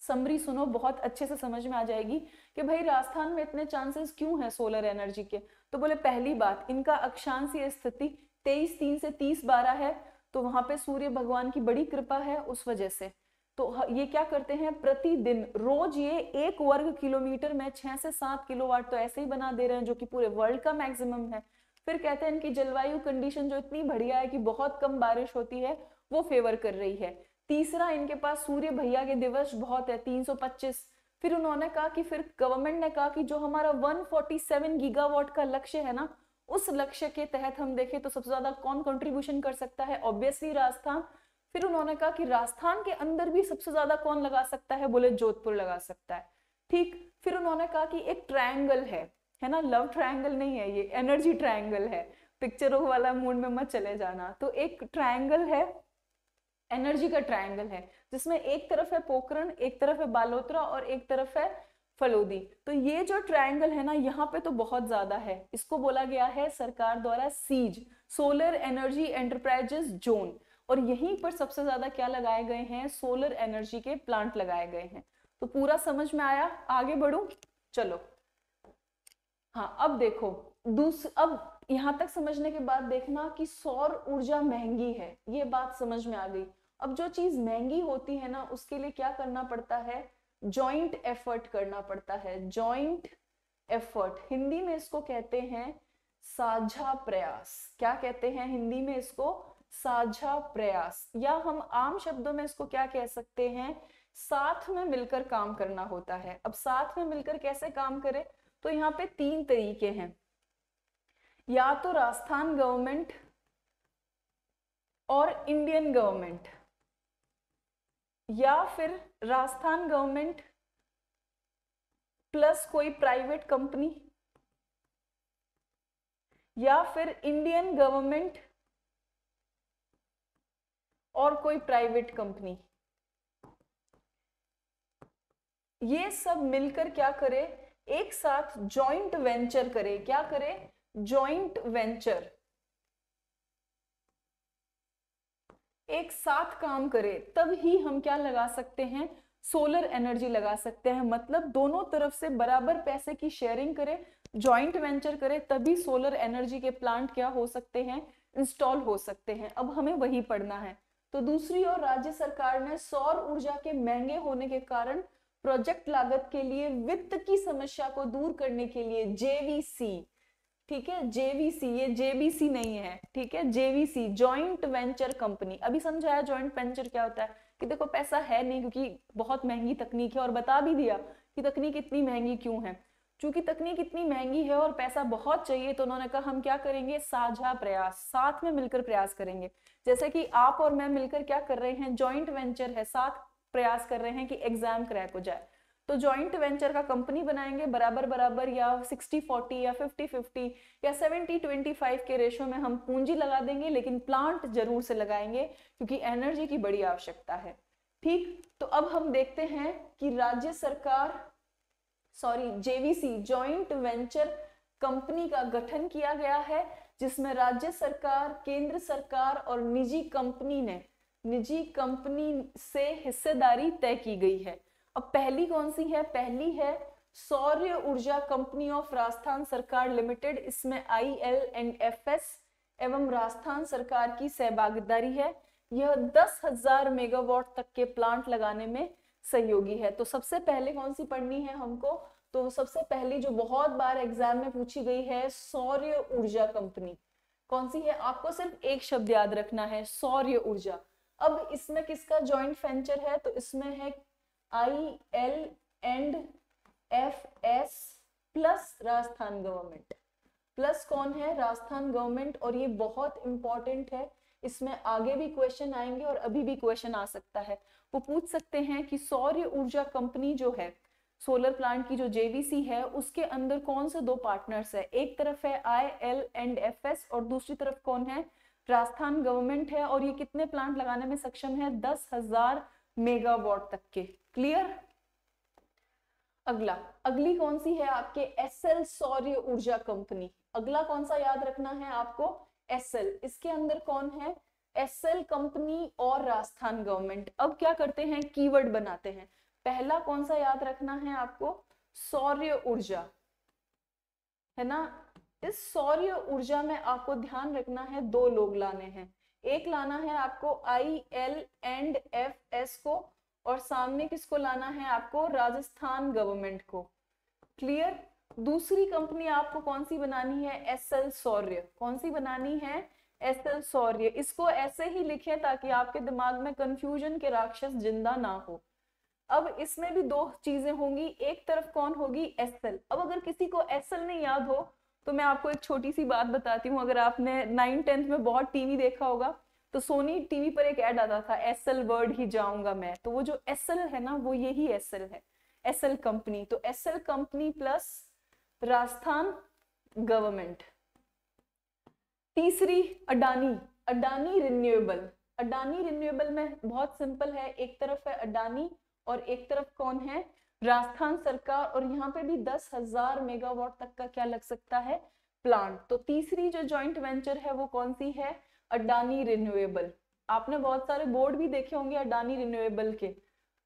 समरी सुनो, बहुत अच्छे से समझ में आ जाएगी कि भाई राजस्थान में इतने चांसेस क्यों हैं सोलर एनर्जी के। तो बोले पहली बात, इनका अक्षांशीय स्थिति 23.3 से 30.12 है, तो वहां पे सूर्य भगवान की बड़ी कृपा है उस वजह से। तो ये क्या करते हैं, प्रतिदिन रोज ये 1 वर्ग किलोमीटर में 6 से 7 किलोवाट तो ऐसे ही बना दे रहे हैं, जो कि पूरे वर्ल्ड का मैक्सिमम है। फिर कहते हैं इनकी जलवायु कंडीशन जो इतनी बढ़िया है कि बहुत कम बारिश होती है, वो फेवर कर रही है। तीसरा, इनके पास सूर्य भैया के दिवस बहुत है, 325। फिर उन्होंने कहा कि फिर गवर्नमेंट ने कहा कि जो हमारा 147 गीगावाट का लक्ष्य है ना, उस लक्ष्य के तहत हम देखें तो सबसे ज्यादा कौन कंट्रीब्यूशन कर सकता है, ऑब्वियसली राजस्थान। फिर उन्होंने कहा कि राजस्थान के अंदर भी सबसे ज्यादा कौन लगा सकता है, बोले जोधपुर लगा सकता है। ठीक। फिर उन्होंने कहा कि एक ट्रायंगल है ना, लव ट्रायंगल नहीं है, ये एनर्जी ट्रायंगल है, पिक्चरों वाला मूड में मत चले जाना। तो एक ट्रायंगल है, एनर्जी का ट्रायंगल है, जिसमें एक तरफ है पोखरण, एक तरफ है बालोतरा और एक तरफ है फलोदी। तो ये जो ट्रायंगल है ना, यहाँ पे तो बहुत ज्यादा है, इसको बोला गया है सरकार द्वारा SEEZ, solar energy enterprises zone. और यहीं पर सबसे ज्यादा क्या लगाए गए हैं, सोलर एनर्जी के प्लांट लगाए गए हैं। तो पूरा समझ में आया, आगे बढ़ू, चलो। हाँ अब देखो, अब यहां तक समझने के बाद देखना कि सौर ऊर्जा महंगी है, ये बात समझ में आ गई। अब जो चीज महंगी होती है ना, उसके लिए क्या करना पड़ता है, जॉइंट एफर्ट करना पड़ता है। जॉइंट एफर्ट, हिंदी में इसको कहते हैं साझा प्रयास। क्या कहते हैं हिंदी में इसको, साझा प्रयास, या हम आम शब्दों में इसको क्या कह सकते हैं, साथ में मिलकर काम करना होता है। अब साथ में मिलकर कैसे काम करें, तो यहाँ पे 3 तरीके हैं, या तो राजस्थान गवर्नमेंट और इंडियन गवर्नमेंट, या फिर राजस्थान गवर्नमेंट प्लस कोई प्राइवेट कंपनी, या फिर इंडियन गवर्नमेंट और कोई प्राइवेट कंपनी। ये सब मिलकर क्या करे, एक साथ जॉइंट वेंचर करे। क्या करे, जॉइंट वेंचर, एक साथ काम करे, तब ही हम क्या लगा सकते हैं, सोलर एनर्जी लगा सकते हैं। मतलब दोनों तरफ से बराबर पैसे की शेयरिंग करे, जॉइंट वेंचर करे, तभी सोलर एनर्जी के प्लांट क्या हो सकते हैं, इंस्टॉल हो सकते हैं। अब हमें वही पढ़ना है। तो दूसरी ओर राज्य सरकार ने सौर ऊर्जा के महंगे होने के कारण प्रोजेक्ट लागत के लिए वित्त की समस्या को दूर करने के लिए जेवीसी, ठीक है, जेवीसी, ये जेबीसी नहीं है, ठीक है, जेवीसी, जॉइंट वेंचर कंपनी। अभी समझाया जॉइंट वेंचर क्या होता है, कि देखो पैसा है नहीं क्योंकि बहुत महंगी तकनीक है, और बता भी दिया कि तकनीक इतनी महंगी क्यों है। चूंकि तकनीक इतनी महंगी है और पैसा बहुत चाहिए, तो उन्होंने कहा हम क्या करेंगे, साझा प्रयास, साथ में मिलकर प्रयास करेंगे। जैसे कि आप और मैं मिलकर क्या कर रहे हैं, जॉइंट वेंचर है, साथ प्रयास कर रहे हैं कि एग्जाम क्रैक हो जाए। तो जॉइंट वेंचर का कंपनी बनाएंगे, बराबर बराबर, या 60-40 या 50-50 या 70-25 के रेशो में हम पूंजी लगा देंगे, लेकिन प्लांट जरूर से लगाएंगे क्योंकि एनर्जी की बड़ी आवश्यकता है। ठीक। तो अब हम देखते हैं कि राज्य सरकार, sorry, JVC, joint venture company का गठन किया गया है, जिसमें राज्य सरकार, केंद्र सरकार और निजी कंपनी से हिस्सेदारी तय की गई है। अब पहली कौन सी है, पहली है सौर ऊर्जा कंपनी ऑफ राजस्थान सरकार लिमिटेड। इसमें IL&FS एवं राजस्थान सरकार की सहभागीदारी है। यह 10,000 मेगावाट तक के प्लांट लगाने में सहयोगी है। तो सबसे पहले कौन सी पढ़नी है हमको, तो सबसे पहली जो बहुत बार एग्जाम में पूछी गई है, सौर ऊर्जा कंपनी। कौन सी है, आपको सिर्फ एक शब्द याद रखना है, सौर ऊर्जा। अब इसमें किसका जॉइंट वेंचर है, तो इसमें है IL&FS plus Rajasthan government. Plus कौन है, राजस्थान गवर्नमेंट। और ये बहुत इंपॉर्टेंट है, इसमें आगे भी क्वेश्चन आएंगे और अभी भी क्वेश्चन आ सकता है। वो पूछ सकते हैं कि सौर ऊर्जा कंपनी जो है, सोलर प्लांट की जो जेवीसी है, उसके अंदर कौन से 2 पार्टनर्स है। एक तरफ है IL&FS और दूसरी तरफ कौन है, राजस्थान गवर्नमेंट है। और ये कितने प्लांट लगाने में सक्षम है, 10,000 मेगावाट तक के। क्लियर। अगली कौन सी है आपके, SL सौर ऊर्जा कंपनी। अगला कौन सा याद रखना है आपको, एसएल। इसके अंदर कौन है, एसएल कंपनी और राजस्थान गवर्नमेंट। अब क्या करते हैं, कीवर्ड बनाते हैं। पहला कौन सा याद रखना है आपको, सौर्य ऊर्जा, है ना। इस सौर्य ऊर्जा में आपको ध्यान रखना है, दो लोग लाने हैं। एक लाना है आपको IL&FS को, और सामने किसको लाना है आपको, राजस्थान गवर्नमेंट को। क्लियर। दूसरी कंपनी आपको कौन सी बनानी है, एसएल सौर्य। कौन सी बनानी है, एसएल सौर्य। इसको ऐसे ही लिखें ताकि आपके दिमाग में कंफ्यूजन के राक्षस जिंदा ना हो। अब इसमें भी दो चीजें होंगी, एक तरफ कौन होगी, एसएल। अब अगर किसी को एसएल नहीं याद हो तो मैं आपको एक छोटी सी बात बताती हूँ। अगर आपने 9th-10th में बहुत टीवी देखा होगा तो सोनी टीवी पर एक ऐड आता था, एसएल वर्ड ही जाऊंगा मैं। तो वो जो एसएल है ना, वो यही एसएल है, एसएल कंपनी। तो SL company plus Rajasthan government. तीसरी अडानी, अडानी रिन्यूएबल। अडानी रिन्यूएबल में बहुत सिंपल है, एक तरफ है अडानी और एक तरफ कौन है, राजस्थान सरकार। और यहाँ पे भी 10,000 मेगावाट तक का क्या लग सकता है, प्लांट। तो तीसरी जो जॉइंट वेंचर है वो कौन सी है, अडानी रिन्यूएबल। आपने बहुत सारे बोर्ड भी देखे होंगे अडानी रिन्यूएबल के,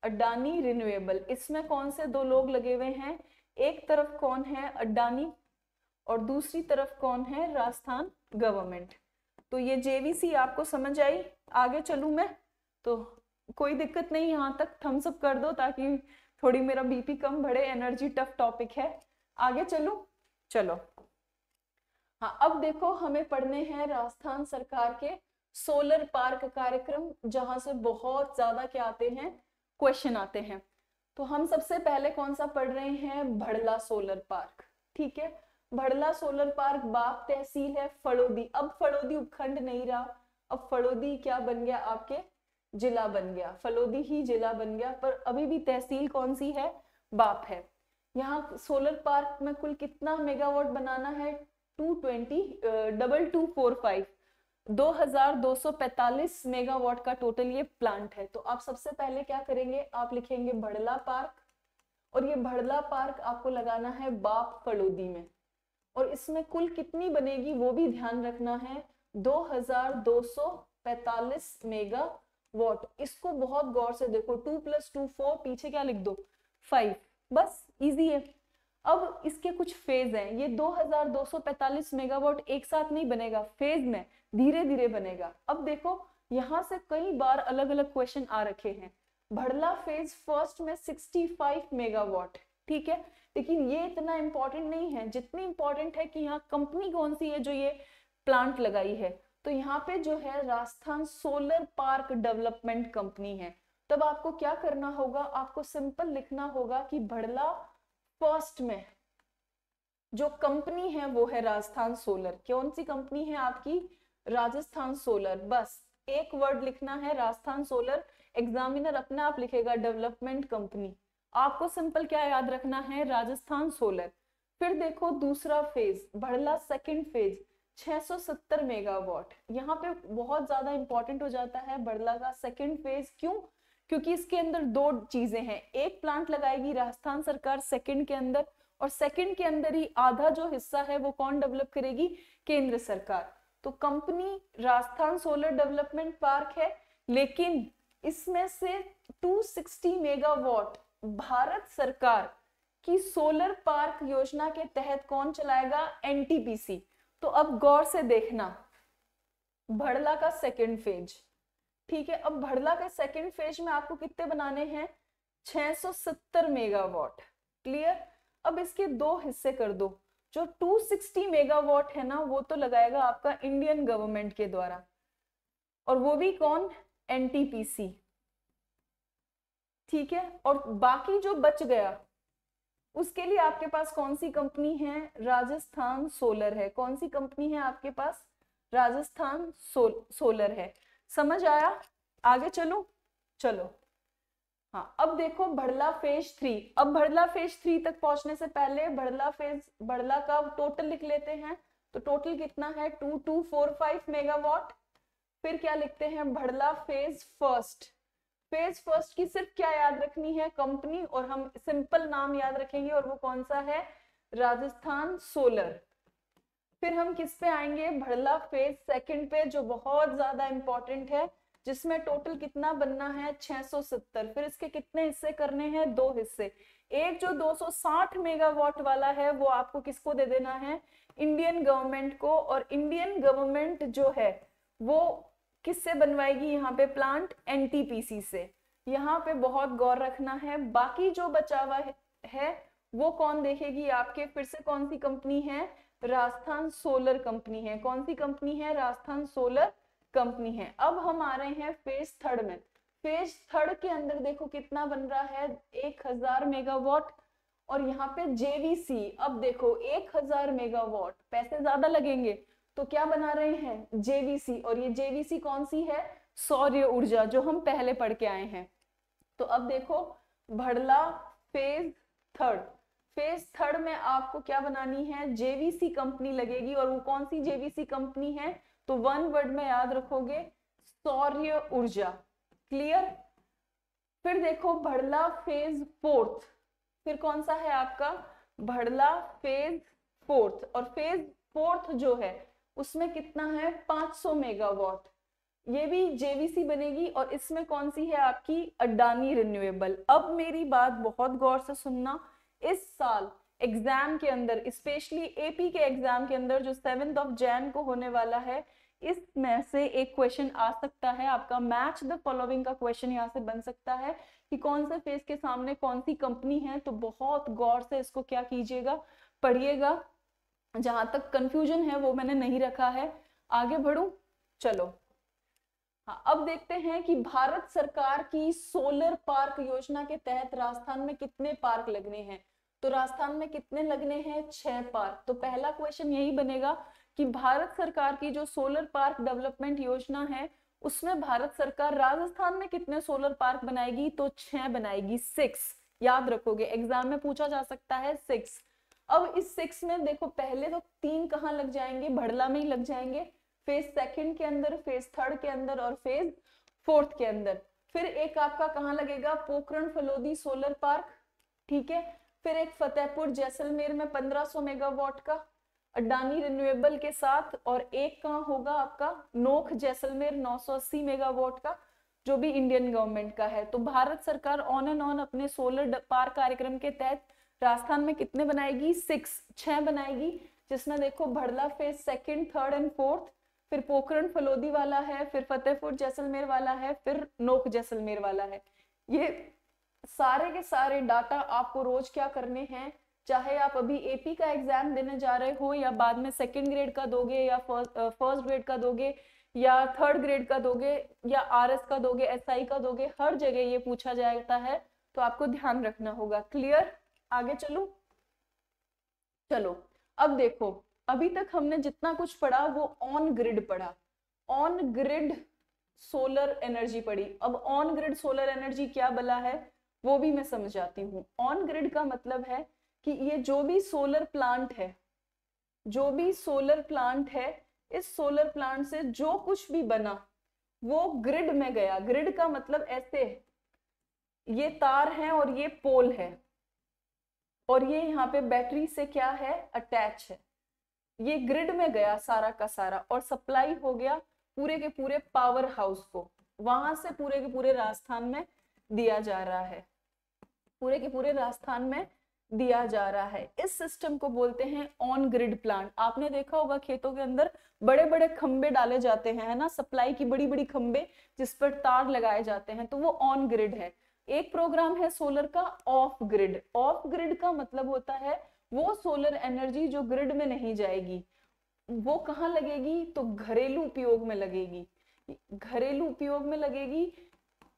अडानी रिन्यूएबल। इसमें कौन से दो लोग लगे हुए हैं, एक तरफ कौन है अडानी और दूसरी तरफ कौन है, राजस्थान गवर्नमेंट। तो ये जेवीसी आपको समझ आई। आगे चलूं मैं तो कोई दिक्कत नहीं, यहाँ तक थम्स अप कर दो ताकि थोड़ी मेरा बीपी कम बढ़े, एनर्जी टफ टॉपिक है। आगे चलूं, चलो। हाँ, अब देखो हमें पढ़ने हैं राजस्थान सरकार के सोलर पार्क कार्यक्रम, जहां से बहुत ज्यादा क्या आते हैं, क्वेश्चन आते हैं। तो हम सबसे पहले कौन सा पढ़ रहे हैं, भड़ला सोलर पार्क। ठीक है, भड़ला सोलर पार्क बाप तहसील है फड़ौदी। अब फड़ौदी उपखंड नहीं रहा, अब फड़ौदी क्या बन गया, आपके जिला बन गया। फलोदी ही जिला बन गया, पर अभी भी तहसील कौन सी है, बाप है। यहाँ सोलर पार्क में कुल कितना मेगावाट बनाना है, 2245 2245 मेगावाट का टोटल ये प्लांट है। तो आप सबसे पहले क्या करेंगे, आप लिखेंगे भड़ला पार्क, और ये भड़ला पार्क आपको लगाना है बाप फलोदी में। और इसमें कुल कितनी बनेगी वो भी ध्यान रखना है, 2245 मेगावाट। इसको बहुत गौर से देखो, 2 + 2 4, पीछे क्या लिख दो 5, बस इजी है। अब इसके कुछ फेज हैं, ये 2245 मेगावाट एक साथ नहीं बनेगा, फेज में धीरे धीरे बनेगा। अब देखो यहाँ से कई बार अलग अलग क्वेश्चन आ रखे हैं। भड़ला फेज फर्स्ट में 65 मेगावाट, ठीक है, लेकिन ये इतना इंपॉर्टेंट नहीं है जितनी इंपॉर्टेंट है कि यहाँ कंपनी कौन सी है जो ये प्लांट लगाई है। तो यहाँ पे जो है Rajasthan solar park development company है। तब आपको क्या करना होगा, आपको सिंपल लिखना होगा कि भड़ला फर्स्ट में जो कंपनी है वो है राजस्थान सोलर। कौन सी कंपनी है आपकी, राजस्थान सोलर। बस एक वर्ड लिखना है, राजस्थान सोलर। एग्जामिनर अपने आप लिखेगा डेवलपमेंट कंपनी। आपको सिंपल क्या याद रखना है, राजस्थान सोलर। फिर देखो दूसरा phase, Bhadla second phase 670 megawatt. यहाँ पे बहुत ज्यादा इंपॉर्टेंट हो जाता है भड़ला का सेकंड फेज। क्यों, क्योंकि इसके अंदर दो चीजें हैं, एक प्लांट लगाएगी राजस्थान सरकार सेकंड के अंदर, और सेकंड के अंदर ही आधा जो हिस्सा है वो कौन डेवलप करेगी, केंद्र सरकार। तो company Rajasthan solar development park है, लेकिन इसमें से 260 मेगावाट भारत सरकार की सोलर पार्क योजना के तहत कौन चलाएगा, एनटीपीसी। तो अब गौर से देखना, भड़ला का सेकंड फेज, ठीक है। अब भड़ला के सेकंड फेज में आपको कितने बनाने हैं, 670 मेगावाट। क्लियर। अब इसके दो हिस्से कर दो, जो 260 मेगावाट है ना वो तो लगाएगा आपका इंडियन गवर्नमेंट के द्वारा, और वो भी कौन, एनटीपीसी, ठीक है। और बाकी जो बच गया उसके लिए आपके पास कौन सी कंपनी है, राजस्थान सोलर है। कौन सी कंपनी है आपके पास, राजस्थान सोलर है। समझ आया, आगे चलो, चलो। हाँ, अब देखो भड़ला फेज 3। अब भड़ला फेज 3 तक पहुंचने से पहले भड़ला का टोटल लिख लेते हैं। तो टोटल कितना है, 2245 मेगावाट। फिर क्या लिखते हैं, Bhadla phase first. Phase first की सिर्फ क्या याद रखनी है, कंपनी, और हम सिंपल नाम याद रखेंगे, और वो कौन सा है, राजस्थान सोलर। फिर हम किस पे आएंगे, भड़ला फेज सेकंड पे, जो बहुत ज्यादा इंपॉर्टेंट है, जिसमें टोटल कितना बनना है 670। फिर इसके कितने हिस्से करने हैं, 2 हिस्से। एक जो 260 मेगावाट वाला है वो आपको किसको दे देना है, इंडियन गवर्नमेंट को। और इंडियन गवर्नमेंट जो है वो किससे बनवाएगी यहाँ पे प्लांट, एनटीपीसी से। यहाँ पे बहुत गौर रखना है। बाकी जो बचा हुआ है वो कौन देखेगी आपके, फिर से कौन सी कंपनी है, राजस्थान सोलर कंपनी है। कौन सी कंपनी है, राजस्थान सोलर कंपनी है। अब हम आ रहे हैं फेज थर्ड में। फेज थर्ड के अंदर देखो कितना बन रहा है, 1000 मेगावाट। और यहाँ पे जेवीसी, अब देखो 1000 मेगावाट, पैसे ज्यादा लगेंगे तो क्या बना रहे हैं, जेवीसी। और ये जेवीसी कौन सी है, सौर्य ऊर्जा, जो हम पहले पढ़ के आए हैं। तो अब देखो Bhadla phase third, phase third में आपको क्या बनानी है, जेवीसी कंपनी लगेगी। और वो कौन सी जेवीसी कंपनी है, तो वन वर्ड में याद रखोगे, सौर्य ऊर्जा। क्लियर। फिर देखो भड़ला फेज फोर्थ, फिर कौन सा है आपका, भड़ला फेज फोर्थ। और फेज फोर्थ जो है उसमें कितना है, 500 मेगावाट। ये भी जेवीसी बनेगी। और इसमें कौन सी है आपकी, अडानी रिन्यूएबल। अब मेरी बात बहुत गौर से सुनना, इस साल एग्जाम के अंदर, स्पेशली एपी के एग्जाम के अंदर जो 7 जनवरी को होने वाला है, इसमें से एक क्वेश्चन आ सकता है आपका, मैच द फॉलोइंग का क्वेश्चन यहाँ से बन सकता है कि कौन से फेज के सामने कौन सी कंपनी है। तो बहुत गौर से इसको क्या कीजिएगा, पढ़िएगा। जहां तक कंफ्यूजन है वो मैंने नहीं रखा है। आगे बढ़ूं, चलो। हाँ, अब देखते हैं कि भारत सरकार की सोलर पार्क योजना के तहत राजस्थान में कितने पार्क लगने हैं। तो राजस्थान में कितने लगने हैं, 6 पार्क। तो पहला क्वेश्चन यही बनेगा कि भारत सरकार की जो सोलर पार्क डेवलपमेंट योजना है उसमें भारत सरकार राजस्थान में कितने सोलर पार्क बनाएगी, तो 6 बनाएगी, 6। याद रखोगे, एग्जाम में पूछा जा सकता है 6। अब इस 6 में देखो पहले तो 3 कहाँ लग जाएंगे, भड़ला में ही लग जाएंगे, फेज सेकंड के अंदर, फेज थर्ड के अंदर और फेज फोर्थ के अंदर। फिर एक आपका कहाँ लगेगा, पोखरण फलोदी सोलर पार्क, ठीक है। फिर एक फतेहपुर जैसलमेर में 1500 मेगावाट का अडानी रिन्यूएबल के साथ। और एक कहाँ होगा आपका, नोख जैसलमेर 980 मेगावाट का, जो भी इंडियन गवर्नमेंट का है। तो भारत सरकार ऑन एंड ऑन अपने सोलर पार्क कार्यक्रम के तहत राजस्थान में कितने बनाएगी, 6 बनाएगी। जिसमें देखो Bhadla phase second, third and fourth, फिर पोखरण फलोदी वाला है, फिर फतेहपुर जैसलमेर वाला है, फिर नोक जैसलमेर वाला है। ये सारे के सारे डाटा आपको रोज क्या करने हैं, चाहे आप अभी एपी का एग्जाम देने जा रहे हो या बाद में सेकंड ग्रेड का दोगे या फर्स्ट ग्रेड का दोगे या थर्ड ग्रेड का दोगे या आरएस का दोगे, एसआई का दोगे, हर जगह ये पूछा जाता है। तो आपको ध्यान रखना होगा। क्लियर। आगे चलो। चलो अब देखो, अभी तक हमने जितना कुछ पढ़ा वो ऑन ग्रिड पढ़ा, ऑन ग्रिड सोलर एनर्जी पढ़ी। अब ऑन ग्रिड सोलर एनर्जी क्या बला है वो भी मैं समझाती हूँ। ऑन ग्रिड का मतलब है कि ये जो भी सोलर प्लांट है, जो भी सोलर प्लांट है, इस सोलर प्लांट से जो कुछ भी बना वो ग्रिड में गया। ग्रिड का मतलब ऐसे, ये तार है और ये पोल है और ये यहाँ पे बैटरी से क्या है, अटैच है। ये ग्रिड में गया सारा का सारा और सप्लाई हो गया पूरे के पूरे पावर हाउस को, वहां से पूरे के पूरे राजस्थान में दिया जा रहा है, पूरे के पूरे राजस्थान में दिया जा रहा है। इस सिस्टम को बोलते हैं ऑन ग्रिड प्लांट। आपने देखा होगा खेतों के अंदर बड़े बड़े खंबे डाले जाते हैं, है ना, सप्लाई की बड़ी बड़ी खंबे जिस पर तार लगाए जाते हैं, तो वो ऑन ग्रिड है। एक प्रोग्राम है सोलर का ऑफ ग्रिड। ऑफ ग्रिड का मतलब होता है वो सोलर एनर्जी जो ग्रिड में नहीं जाएगी, वो कहाँ लगेगी, तो घरेलू उपयोग में लगेगी। घरेलू उपयोग में लगेगी,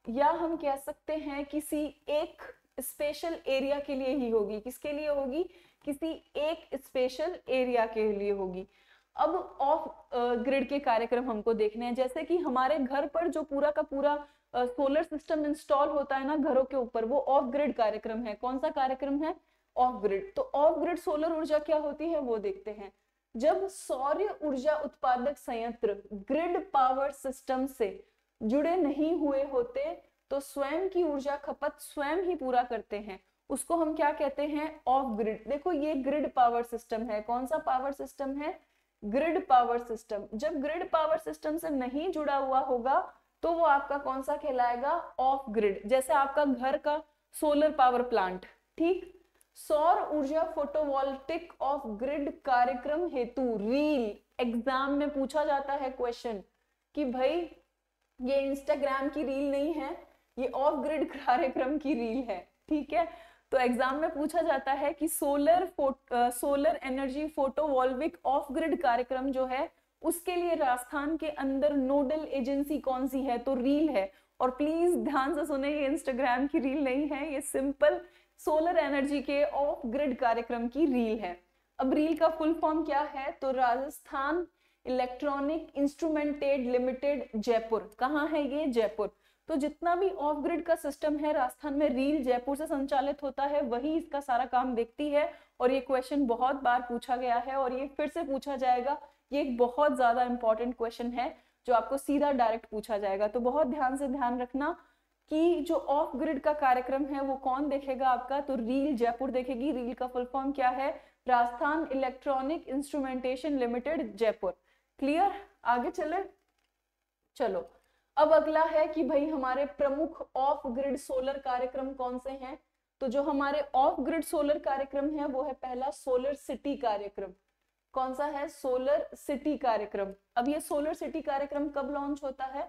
या हम कह सकते हैं किसी एक स्पेशल एरिया के लिए ही होगी। किसके लिए होगी, किसी एक स्पेशल एरिया के लिए होगी। अब ऑफ ग्रिड के कार्यक्रम हमको देखने हैं। जैसे कि हमारे घर पर जो पूरा का पूरा सोलर सिस्टम इंस्टॉल होता है ना घरों के ऊपर, वो ऑफ ग्रिड कार्यक्रम है। कौन सा कार्यक्रम है, ऑफ ग्रिड। तो ऑफ ग्रिड सोलर ऊर्जा क्या होती है वो देखते हैं। जब सौर्य ऊर्जा उत्पादक संयंत्र ग्रिड पावर सिस्टम से जुड़े नहीं हुए होते तो स्वयं की ऊर्जा खपत स्वयं ही पूरा करते हैं, उसको हम क्या कहते हैं, ऑफ ग्रिड। देखो ये ग्रिड पावर सिस्टम है। कौन सा पावर सिस्टम है, ग्रिड पावर सिस्टम। जब ग्रिड पावर सिस्टम से नहीं जुड़ा हुआ होगा तो वो आपका कौन सा कहलाएगा, ऑफ ग्रिड। जैसे आपका घर का सोलर पावर प्लांट, ठीक। सौर ऊर्जा फोटोवोल्टिक ऑफ ग्रिड कार्यक्रम हेतु रील, एग्जाम में पूछा जाता है क्वेश्चन कि भाई ये इंस्टाग्राम की रील नहीं है, ये ऑफ ग्रिड कार्यक्रम की रील है, ठीक है। तो एग्जाम में पूछा जाता है कि solar energy photovoltaic of grid कार्यक्रम जो है उसके लिए राजस्थान के अंदर नोडल एजेंसी कौन सी है, तो रील है। और प्लीज ध्यान से सुने, ये इंस्टाग्राम की रील नहीं है, ये सिंपल सोलर एनर्जी के ऑफ ग्रिड कार्यक्रम की रील है। अब रील का फुल फॉर्म क्या है, तो Rajasthan electronic instrumented limited Jaipur. कहाँ है ये, जयपुर। तो जितना भी ऑफ ग्रिड का सिस्टम है राजस्थान में, रील जयपुर से संचालित होता है, वही इसका सारा काम देखती है। और ये क्वेश्चन बहुत बार पूछा गया है और ये फिर से पूछा जाएगा। ये एक बहुत ज्यादा इंपॉर्टेंट क्वेश्चन है जो आपको सीधा डायरेक्ट पूछा जाएगा। तो बहुत ध्यान से ध्यान रखना कि जो ऑफ ग्रिड का कार्यक्रम है वो कौन देखेगा आपका, तो रील जयपुर देखेगी। रील का फुल फॉर्म क्या है, Rajasthan electronic instrumentation limited Jaipur. Clear, आगे चले। चलो अब अगला है कि भाई हमारे प्रमुख ऑफ ग्रिड सोलर कार्यक्रम कौन से हैं। तो जो हमारे ऑफ ग्रिड सोलर कार्यक्रम है वो है पहला सोलर सिटी कार्यक्रम। कौन सा है, सोलर सिटी कार्यक्रम। अब ये सोलर सिटी कार्यक्रम कब लॉन्च होता है,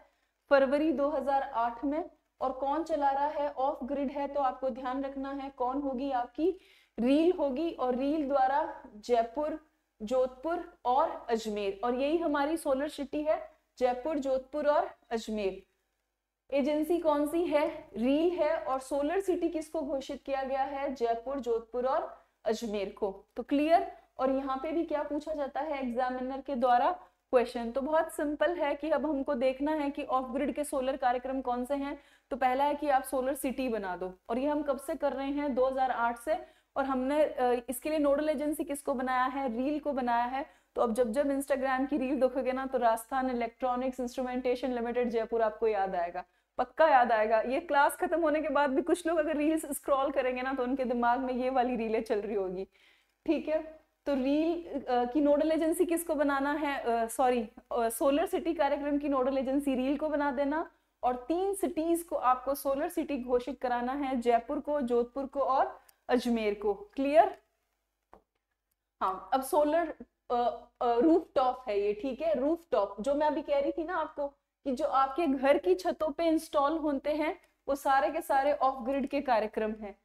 फरवरी 2008 में। और कौन चला रहा है, ऑफ ग्रिड है, तो आपको ध्यान रखना है कौन होगी, आपकी रील होगी। और रील द्वारा जयपुर, जोधपुर और अजमेर, और यही हमारी सोलर सिटी है, जयपुर, जोधपुर और अजमेर। एजेंसी कौन सी है, रील है। और सोलर सिटी किसको घोषित किया गया है, जयपुर, जोधपुर और अजमेर को। तो क्लियर। और यहाँ पे भी क्या पूछा जाता है एग्जामिनर के द्वारा क्वेश्चन, तो बहुत सिंपल है कि अब हमको देखना है कि ऑफ ग्रिड के सोलर कार्यक्रम कौन से हैं। तो पहला है कि आप सोलर सिटी बना दो, और ये हम कब से कर रहे हैं, 2008 से। और हमने इसके लिए नोडल एजेंसी किसको बनाया है, रील को बनाया है। तो अब जब जब इंस्टाग्राम की रील देखोगे ना, तो Rajasthan electronics instrumentation limited Jaipur आपको याद आएगा, पक्का याद आएगा। ये क्लास खत्म होने के बाद भी कुछ लोग अगर रील्स स्क्रॉल करेंगे ना, तो उनके दिमाग में ये वाली रीलें चल रही होगी, ठीक है। तो रील की नोडल एजेंसी किसको बनाना है, सोलर सिटी कार्यक्रम की नोडल एजेंसी रील को बना देना। और 3 सिटीज को आपको सोलर सिटी घोषित कराना है, जयपुर को, जोधपुर को और अजमेर को। क्लियर। हाँ, अब सोलर रूफटॉप है ये, ठीक है। रूफटॉप जो मैं अभी कह रही थी ना आपको कि जो आपके घर की छतों पे इंस्टॉल होते हैं वो सारे के सारे ऑफ ग्रिड के कार्यक्रम हैं।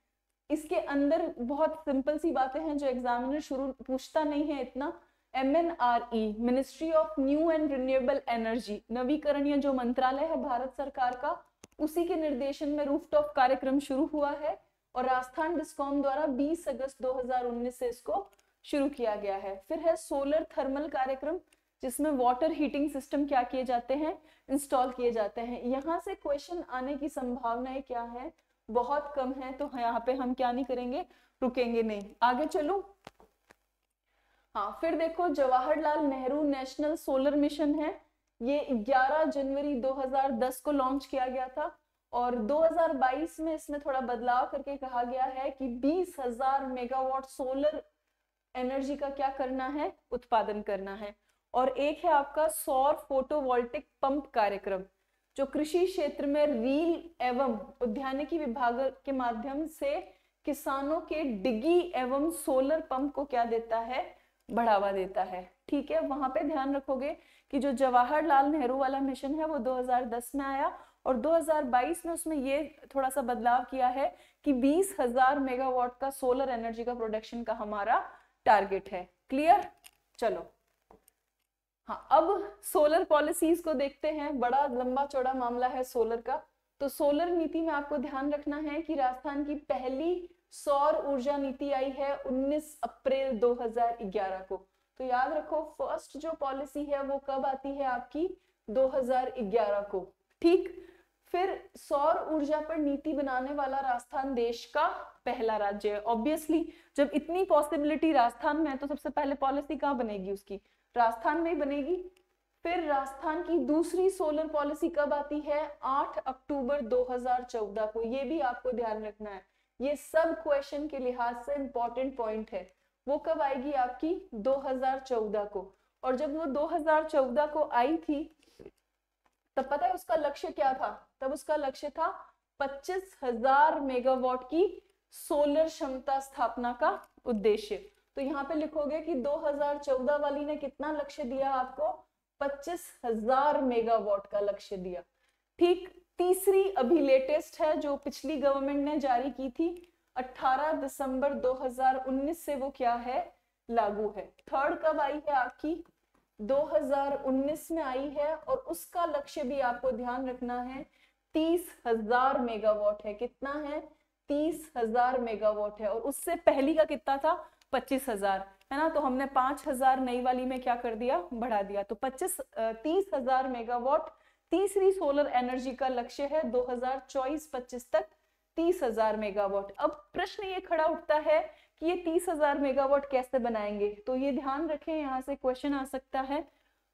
इसके अंदर बहुत सिंपल सी बातें हैं जो एग्जामिनर शुरू पूछता नहीं है इतना। MNRE, ministry of new and renewable energy, नवीकरणीय जो मंत्रालय है भारत सरकार का, उसी के निर्देशन में रूफटॉप कार्यक्रम शुरू हुआ है। और राजस्थान डिस्कॉम द्वारा 20 अगस्त 2019 से इसको शुरू किया गया है। फिर है सोलर थर्मल कार्यक्रम, जिसमें वाटर हीटिंग सिस्टम क्या किए जाते हैं, इंस्टॉल किए जाते हैं। यहाँ से क्वेश्चन आने की संभावनाएं क्या है, बहुत कम है। तो यहाँ पे हम क्या नहीं करेंगे, रुकेंगे नहीं, आगे चलो। हाँ, फिर देखो Jawaharlal Nehru national solar mission है, ये 11 जनवरी 2010 को लॉन्च किया गया था। और 2022 में इसमें थोड़ा बदलाव करके कहा गया है कि 20,000 मेगावाट सोलर एनर्जी का क्या करना है, उत्पादन करना है। और एक है आपका सौर फोटोवोल्टिक पंप कार्यक्रम, जो कृषि क्षेत्र में रील एवं उद्यानिकी विभाग के माध्यम से किसानों के डिगी एवं सोलर पंप को क्या देता है, बढ़ावा देता है, ठीक है। वहां पे ध्यान रखोगे कि जो जवाहरलाल नेहरू वाला मिशन है वो 2010 में आया, और 2022 में उसमें ये थोड़ा सा बदलाव किया है कि 20,000 मेगावाट का सोलर एनर्जी का प्रोडक्शन का हमारा टारगेट है। क्लियर। चलो हाँ, अब सोलर पॉलिसीज को देखते हैं। बड़ा लंबा चौड़ा मामला है सोलर का। तो सोलर नीति में आपको ध्यान रखना है कि राजस्थान की पहली सौर ऊर्जा नीति आई है 19 अप्रैल 2011 को। तो याद रखो, फर्स्ट जो पॉलिसी है वो कब आती है आपकी, 2011 को, ठीक। फिर सौर ऊर्जा पर नीति बनाने वाला राजस्थान देश का पहला राज्य है। ऑब्वियसली जब इतनी पॉसिबिलिटी राजस्थान में है तो सबसे पहले पॉलिसी कहाँ बनेगी, उसकी राजस्थान में ही बनेगी। फिर राजस्थान की दूसरी सोलर पॉलिसी कब आती है, 8 अक्टूबर 2014 को। ये भी आपको ध्यान रखना है, ये सब क्वेश्चन के लिहाज से इंपॉर्टेंट पॉइंट है। वो कब आएगी आपकी, 2014 को। और जब वो 2014 को आई थी तब पता है उसका लक्ष्य क्या था? तब उसका लक्ष्य था 25,000 मेगावाट की सोलर क्षमता स्थापना का उद्देश्य। तो यहाँ पे लिखोगे कि 2014 वाली ने कितना लक्ष्य दिया आपको? 25,000 मेगावाट का लक्ष्य दिया। ठीक, तीसरी अभी लेटेस्ट है जो पिछली गवर्नमेंट ने जारी की थी 18 दिसंबर 2019 से, वो क्या है? लागू है। थर्ड कब आई है आपकी? 2019 में आई है, और उसका लक्ष्य भी आपको ध्यान रखना है 30,000 मेगावाट है। कितना है? 30,000 मेगावाट है। और उससे पहली का कितना था? 25,000, है ना? तो हमने 5,000 नई वाली में क्या कर दिया? बढ़ा दिया। तो 30,000 मेगावाट तीसरी सोलर एनर्जी का लक्ष्य है 2024-25 तक, 30,000 मेगावाट। अब प्रश्न ये खड़ा उठता है कि ये 30,000 मेगावाट कैसे बनाएंगे? तो ये ध्यान रखें, यहाँ से क्वेश्चन आ सकता है।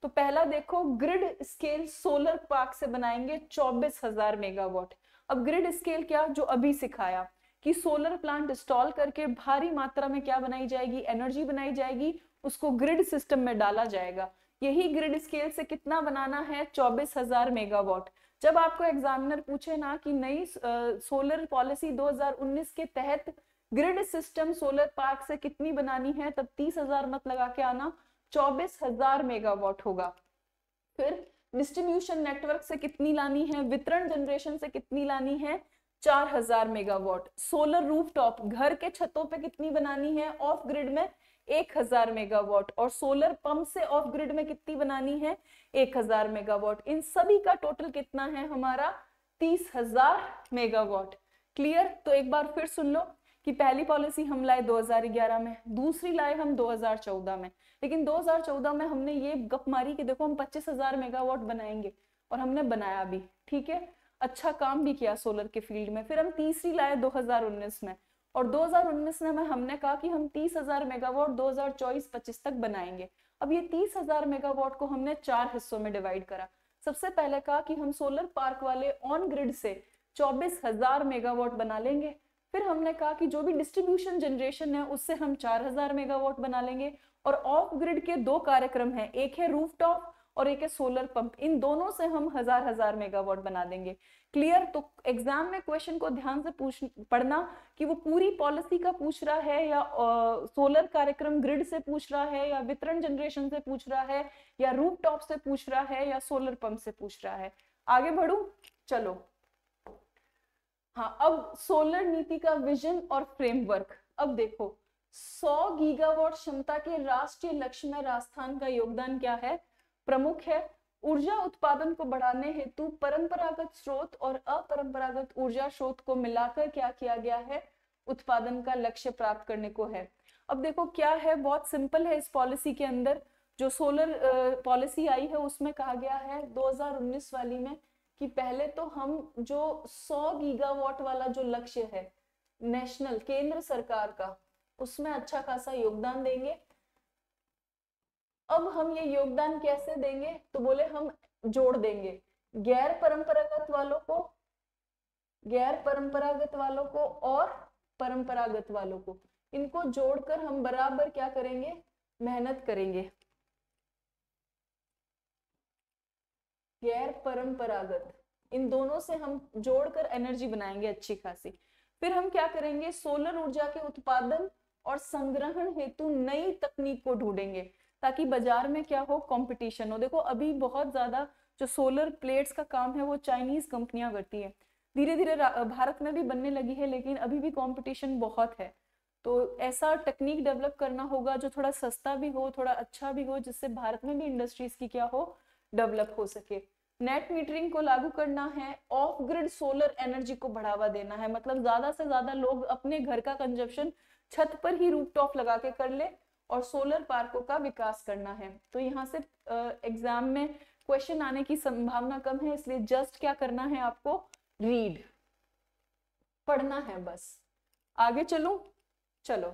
तो पहला देखो, ग्रिड स्केल सोलर पार्क से बनाएंगे 24,000 मेगावाट। अब ग्रिड स्केल क्या? जो अभी सिखाया कि सोलर प्लांट इंस्टॉल करके भारी मात्रा में क्या बनाई जाएगी? एनर्जी बनाई जाएगी, उसको ग्रिड सिस्टम में डाला जाएगा। यही ग्रिड स्केल से कितना बनाना है? 24,000 मेगावाट। जब आपको एग्जामिनर पूछे ना कि नई सोलर पॉलिसी 2019 के तहत ग्रिड सिस्टम सोलर पार्क से कितनी बनानी है, तब 30,000 मत लगा के आना, 24,000 मेगावाट होगा। फिर डिस्ट्रीब्यूशन नेटवर्क से कितनी लानी है? वितरण जनरेशन से कितनी लानी है? 4,000 मेगावाट। सोलर रूफटॉप, घर के छतों पे कितनी बनानी है? ऑफ ग्रिड में 1,000 मेगावाट। और सोलर पंप से ऑफ ग्रिड में कितनी बनानी है? 1,000 मेगावाट। इन सभी का टोटल कितना है हमारा? 30,000 मेगावाट। क्लियर? तो एक बार फिर सुन लो कि पहली पॉलिसी हम लाए 2011 में, दूसरी लाए हम 2014 में। लेकिन 2014 में हमने ये गप मारी कि देखो हम 25,000 मेगावाट बनाएंगे, और हमने बनाया भी, ठीक है, अच्छा काम भी किया सोलर के फील्ड में। फिर हम तीसरी लाए 2019 में, और 2019 में हमने कहा कि हम 30,000 मेगावाट 2024-25 तक बनाएंगे। अब ये 30,000 मेगावाट को हमने 4 हिस्सों में डिवाइड करा। सबसे पहले कहा कि हम सोलर पार्क वाले ऑन ग्रिड से 24,000 मेगावाट बना लेंगे। फिर हमने कहा कि जो भी डिस्ट्रीब्यूशन जनरेशन है उससे हम 4,000 मेगावाट बना लेंगे। और ऑफ ग्रिड के दो कार्यक्रम हैं, एक है रूफटॉप और एक है सोलर पंप, इन दोनों से हम 1,000 मेगावाट बना देंगे। क्लियर? तो एग्जाम में क्वेश्चन को ध्यान से पढ़ना कि वो पूरी पॉलिसी का पूछ रहा है, या सोलर कार्यक्रम ग्रिड से पूछ रहा है, या वितरण जनरेशन से पूछ रहा है, या रूफटॉप से पूछ रहा है, या सोलर पंप से पूछ रहा है। आगे बढ़ू, चलो। हाँ, अब सोलर नीति का विजन और फ्रेमवर्क। अब देखो, 100 गीगावाट क्षमता के राष्ट्रीय लक्ष्य में राजस्थान का योगदान क्या है? प्रमुख है। ऊर्जा उत्पादन को बढ़ाने हेतु परंपरागत स्रोत और अपरंपरागत ऊर्जा स्रोत को मिलाकर क्या किया गया है? उत्पादन का लक्ष्य प्राप्त करने को है। अब देखो क्या है, बहुत सिंपल है। इस पॉलिसी के अंदर जो सोलर पॉलिसी आई है उसमें कहा गया है 2019 वाली में कि पहले तो हम जो 100 गीगावाट वाला जो लक्ष्य है नेशनल, केंद्र सरकार का, उसमें अच्छा खासा योगदान देंगे। अब हम ये योगदान कैसे देंगे? तो बोले हम जोड़ देंगे गैर परंपरागत वालों को और परंपरागत वालों को, इनको जोड़कर हम बराबर क्या करेंगे? मेहनत करेंगे। गैर परंपरागत, इन दोनों से हम जोड़कर एनर्जी बनाएंगे अच्छी खासी। फिर हम क्या करेंगे? सोलर ऊर्जा के उत्पादन और संग्रहण हेतु नई तकनीक को ढूंढेंगे ताकि बाजार में क्या हो? कंपटीशन हो। देखो अभी बहुत ज्यादा जो सोलर प्लेट्स का काम है वो चाइनीज कंपनियां करती है, धीरे धीरे भारत में भी बनने लगी है, लेकिन अभी भी कंपटीशन बहुत है। तो ऐसा टेक्निक डेवलप करना होगा जो थोड़ा सस्ता भी हो, थोड़ा अच्छा भी हो, जिससे भारत में भी इंडस्ट्रीज की क्या हो? डेवलप हो सके। नेट मीटरिंग को लागू करना है। ऑफ ग्रिड सोलर एनर्जी को बढ़ावा देना है, मतलब ज्यादा से ज्यादा लोग अपने घर का कंजप्शन छत पर ही रूफटॉप लगा के कर ले, और सोलर पार्कों का विकास करना है। तो यहाँ से एग्जाम में क्वेश्चन आने की संभावना कम है, इसलिए जस्ट क्या करना है आपको? रीड, पढ़ना है बस। आगे चलूं? चलो।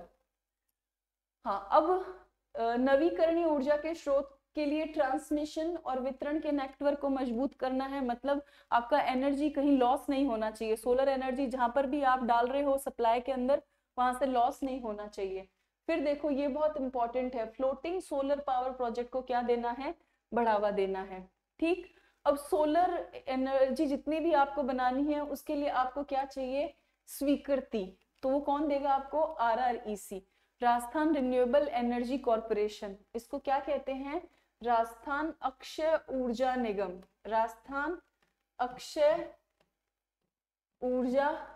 हाँ, अब नवीकरणीय ऊर्जा के स्रोत के लिए ट्रांसमिशन और वितरण के नेटवर्क को मजबूत करना है, मतलब आपका एनर्जी कहीं लॉस नहीं होना चाहिए। सोलर एनर्जी जहां पर भी आप डाल रहे हो सप्लाई के अंदर, वहां से लॉस नहीं होना चाहिए। फिर देखो ये बहुत इंपॉर्टेंट है, फ्लोटिंग सोलर पावर प्रोजेक्ट को क्या देना है, बढ़ावा देना है। ठीक, अब सोलर एनर्जी जितनी भी आपको बनानी है उसके लिए आपको क्या चाहिए, स्वीकृति। तो वो कौन देगा आपको, RREC, Rajasthan renewable energy corporation. इसको क्या कहते हैं, राजस्थान अक्षय ऊर्जा निगम, राजस्थान अक्षय ऊर्जा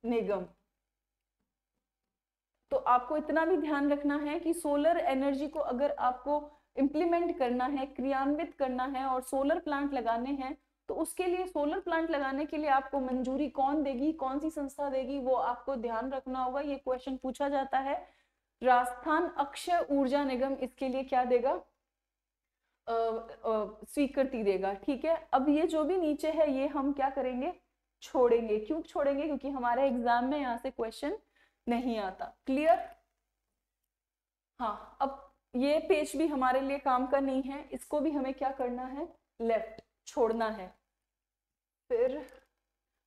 निगम। तो आपको इतना भी ध्यान रखना है कि सोलर एनर्जी को अगर आपको इंप्लीमेंट करना है, क्रियान्वित करना है और सोलर प्लांट लगाने हैं, तो उसके लिए सोलर प्लांट लगाने के लिए आपको मंजूरी कौन देगी, कौन सी संस्था देगी, वो आपको ध्यान रखना होगा। ये क्वेश्चन पूछा जाता है। राजस्थान अक्षय ऊर्जा निगम इसके लिए क्या देगा, स्वीकृति देगा। ठीक है, अब ये जो भी नीचे है ये हम क्या करेंगे, छोड़ेंगे। क्यों छोड़ेंगे, क्योंकि हमारे एग्जाम में यहाँ से क्वेश्चन नहीं आता। क्लियर। हाँ, अब ये पेज भी हमारे लिए काम का नहीं है, इसको भी हमें क्या करना है, लेफ्ट छोड़ना है। फिर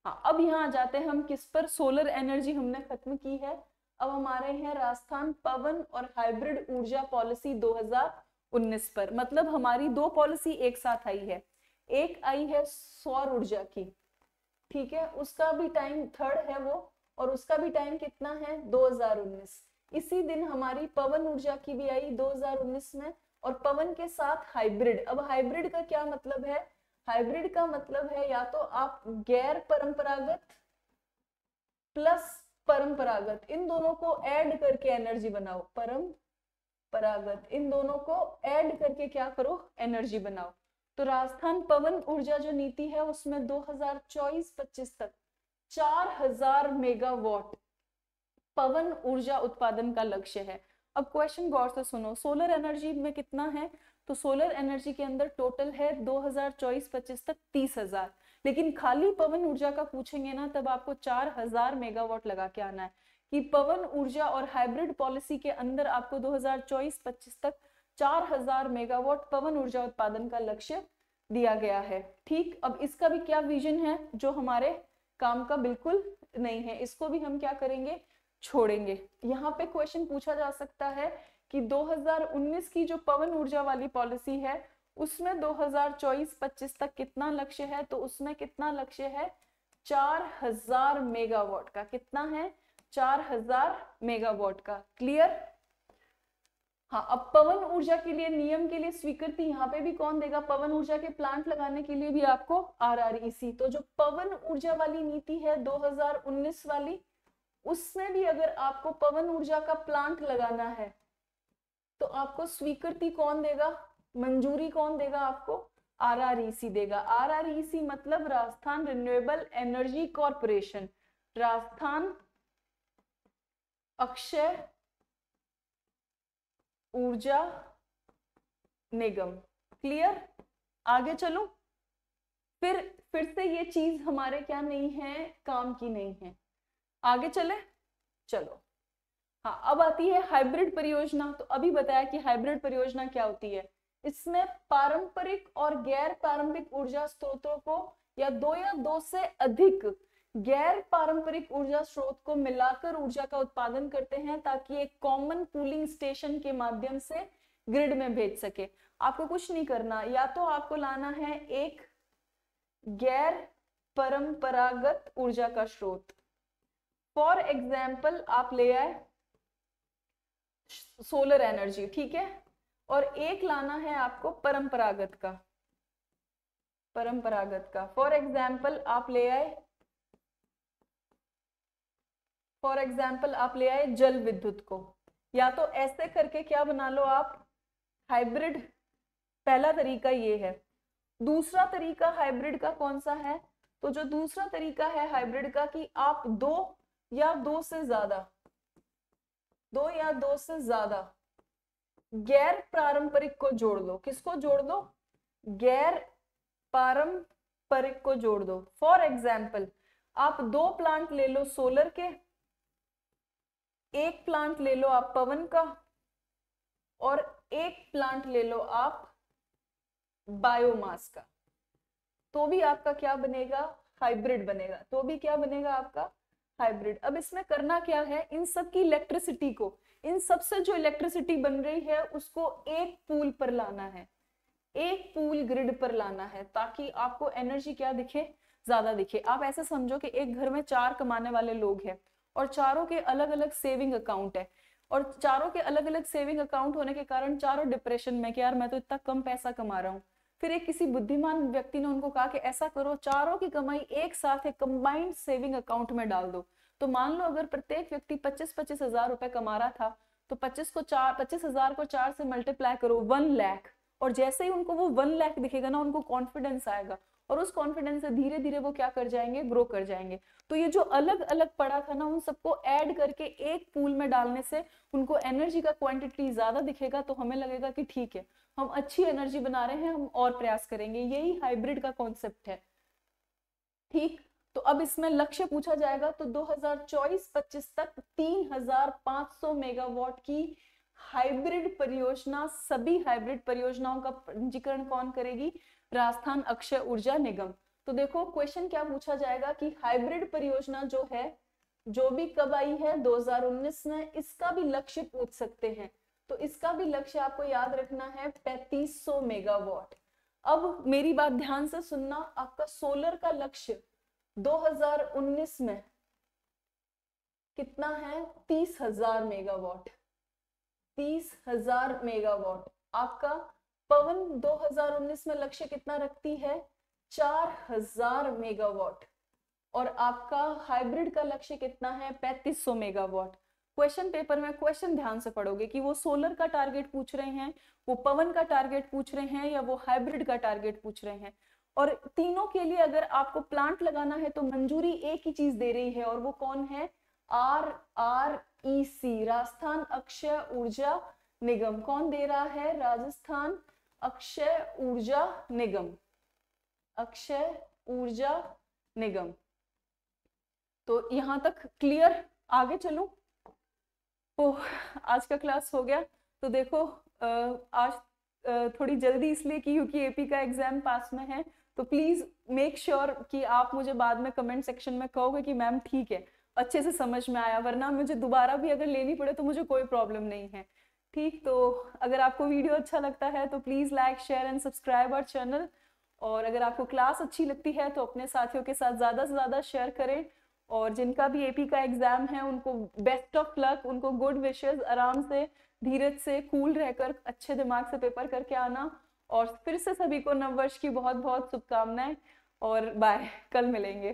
हाँ, अब यहाँ आ जाते हैं हम किस पर, सोलर एनर्जी हमने खत्म की है। अब हमारे हैं राजस्थान पवन और हाइब्रिड ऊर्जा पॉलिसी 2019 पर। मतलब हमारी दो पॉलिसी एक साथ आई है, एक आई है सौर ऊर्जा की, ठीक है, उसका भी टाइम 3rd है वो, और उसका भी टाइम कितना है, 2019। इसी दिन हमारी पवन ऊर्जा की भी आई 2019 में, और पवन के साथ हाइब्रिड। अब हाइब्रिड का क्या मतलब है, हाइब्रिड का मतलब है या तो आप गैर परंपरागत प्लस परंपरागत, इन दोनों को ऐड करके एनर्जी बनाओ, परंपरागत, इन दोनों को ऐड करके क्या करो, एनर्जी बनाओ। तो राजस्थान पवन ऊर्जा जो नीति है उसमें 2024-25 तक 4000 मेगावाट पवन ऊर्जा उत्पादन का लक्ष्य है। अब क्वेश्चन गौर से सुनो, सोलर एनर्जी में कितना है, तो सोलर एनर्जी के अंदर टोटल है 2024-25 तक 30,000, लेकिन खाली पवन ऊर्जा का पूछेंगे ना तब आपको 4000 मेगावाट लगा के आना है, कि पवन ऊर्जा और हाइब्रिड पॉलिसी के अंदर आपको 2024-25 तक 4000 मेगावाट पवन ऊर्जा उत्पादन का लक्ष्य दिया गया है। ठीक, अब इसका भी क्या विजन है जो हमारे काम का बिल्कुल नहीं है, इसको भी हम क्या करेंगे, छोड़ेंगे। यहाँ पे क्वेश्चन पूछा जा सकता है कि 2019 की जो पवन ऊर्जा वाली पॉलिसी है उसमें 2024-25 तक कितना लक्ष्य है, तो उसमें कितना लक्ष्य है, 4000 मेगावाट का। कितना है, 4000 मेगावाट का। क्लियर। हाँ, अब पवन ऊर्जा के लिए नियम के लिए स्वीकृति यहाँ पे भी कौन देगा, पवन ऊर्जा के प्लांट लगाने के लिए भी आपको RREC। तो जो पवन ऊर्जा वाली नीति है 2019 वाली, उसमें भी अगर आपको पवन ऊर्जा का प्लांट लगाना है तो आपको स्वीकृति कौन देगा, मंजूरी कौन देगा आपको, RREC देगा। RREC मतलब Rajasthan renewable energy corporation, Rajasthan Akshay ऊर्जा निगम। क्लियर। आगे चलो, फिर से ये चीज हमारे क्या नहीं है, काम की नहीं है। आगे चले, चलो। हाँ, अब आती है हाइब्रिड परियोजना। तो अभी बताया कि हाइब्रिड परियोजना क्या होती है, इसमें पारंपरिक और गैर पारंपरिक ऊर्जा स्रोतों को या दो से अधिक गैर पारंपरिक ऊर्जा स्रोत को मिलाकर ऊर्जा का उत्पादन करते हैं ताकि एक कॉमन पूलिंग स्टेशन के माध्यम से ग्रिड में भेज सके। आपको कुछ नहीं करना, या तो आपको लाना है एक गैर परंपरागत ऊर्जा का स्रोत, फॉर एग्जाम्पल आप ले आए सोलर एनर्जी, ठीक है, और एक लाना है आपको परंपरागत का, फॉर एग्जाम्पल आप ले आए जल विद्युत को। या तो ऐसे करके क्या बना लो आप, हाइब्रिड। पहला तरीका ये है। दूसरा तरीका हाइब्रिड का कौन सा है, तो जो दूसरा तरीका है हाइब्रिड का कि आप दो या दो से ज्यादा गैर पारंपरिक को जोड़ लो। किसको जोड़ दो, गैर पारंपरिक को जोड़ दो। फॉर एग्जाम्पल आप 2 प्लांट ले लो सोलर के, एक प्लांट ले लो आप पवन का, और एक प्लांट ले लो आप बायोमास का, तो भी आपका क्या बनेगा, हाइब्रिड बनेगा। तो भी क्या बनेगा आपका, हाइब्रिड। अब इसमें करना क्या है, इन सब की इलेक्ट्रिसिटी को इन सबसे जो इलेक्ट्रिसिटी बन रही है उसको एक पूल पर लाना है, एक पूल ग्रिड पर लाना है, ताकि आपको एनर्जी क्या दिखे, ज्यादा दिखे। आप ऐसे समझो कि एक घर में 4 कमाने वाले लोग हैं और चारों के अलग अलग सेविंग अकाउंट है, और चारों के अलग अलग सेविंग अकाउंट होने के कारण चारों डिप्रेशन में कि यार मैं तो इतना कम पैसा कमा रहा हूँ। फिर एक किसी बुद्धिमान व्यक्ति ने उनको कहा कि ऐसा करो, चारों की कमाई एक साथ एक कंबाइंड सेविंग अकाउंट में डाल दो। तो मान लो अगर प्रत्येक व्यक्ति 25-25 हजार रुपए कमा रहा था, तो 25,000 को 4 से मल्टीप्लाई करो, 1 लाख। और जैसे ही उनको वो 1 लाख दिखेगा ना, उनको कॉन्फिडेंस आएगा, और उस कॉन्फिडेंस से धीरे धीरे वो क्या कर जाएंगे, ग्रो कर जाएंगे। तो ये जो अलग अलग पड़ा था ना, उन सबको ऐड करके एक पूल में डालने से उनको एनर्जी का क्वांटिटी ज्यादा दिखेगा, तो हमें लगेगा कि ठीक है, हम अच्छी एनर्जी बना रहे हैं, हम और प्रयास करेंगे। यही हाइब्रिड का कॉन्सेप्ट है। ठीक, तो अब इसमें लक्ष्य पूछा जाएगा, तो 2024-25 तक 3500 मेगावाट की हाइब्रिड परियोजना, सभी हाइब्रिड परियोजनाओं का पंजीकरण कौन करेगी, राजस्थान अक्षय ऊर्जा निगम। तो देखो क्वेश्चन क्या पूछा जाएगा कि हाइब्रिड परियोजना जो है, जो भी कब आई है 2019 में, इसका भी लक्ष्य पूछ सकते हैं। तो इसका भी लक्ष्य आपको याद रखना है 3500 मेगावाट। अब मेरी बात ध्यान से सुनना, आपका सोलर का लक्ष्य 2019 में कितना है, 30,000 मेगावाट, 30,000 मेगावाट। आपका पवन 2019 में लक्ष्य कितना रखती है, 4,000 मेगावाट। और आपका हाइब्रिड का लक्ष्य कितना है, 3500 मेगावाट। क्वेश्चन पेपर में क्वेश्चन ध्यान से पढ़ोगे कि वो सोलर का टारगेट पूछ रहे हैं, वो पवन का टारगेट पूछ रहे हैं, या वो हाइब्रिड का टारगेट पूछ रहे हैं। और तीनों के लिए अगर आपको प्लांट लगाना है तो मंजूरी एक ही चीज दे रही है, और वो कौन है, RREC, राजस्थान अक्षय ऊर्जा निगम। कौन दे रहा है, राजस्थान अक्षय ऊर्जा निगम, अक्षय ऊर्जा निगम। तो यहां तक क्लियर, आगे चलूं। तो आज का क्लास हो गया। तो देखो आज थोड़ी जल्दी इसलिए की क्योंकि एपी का एग्जाम पास में है, तो प्लीज मेक श्योर कि आप मुझे बाद में कमेंट सेक्शन में कहोगे कि मैम ठीक है, अच्छे से समझ में आया, वरना मुझे दोबारा भी अगर लेनी पड़े तो मुझे कोई प्रॉब्लम नहीं है। ठीक, तो अगर आपको वीडियो अच्छा लगता है तो please like, share and subscribe our channel. और अगर आपको क्लास अच्छी लगती है तो अपने साथियों के साथ ज्यादा से ज्यादा शेयर करें। और जिनका भी एपी का एग्जाम है उनको बेस्ट ऑफ लक, उनको गुड विशेस, आराम से, धीरज से, कूल रहकर अच्छे दिमाग से पेपर करके आना। और फिर से सभी को नववर्ष की बहुत बहुत शुभकामनाएं, और बाय, कल मिलेंगे।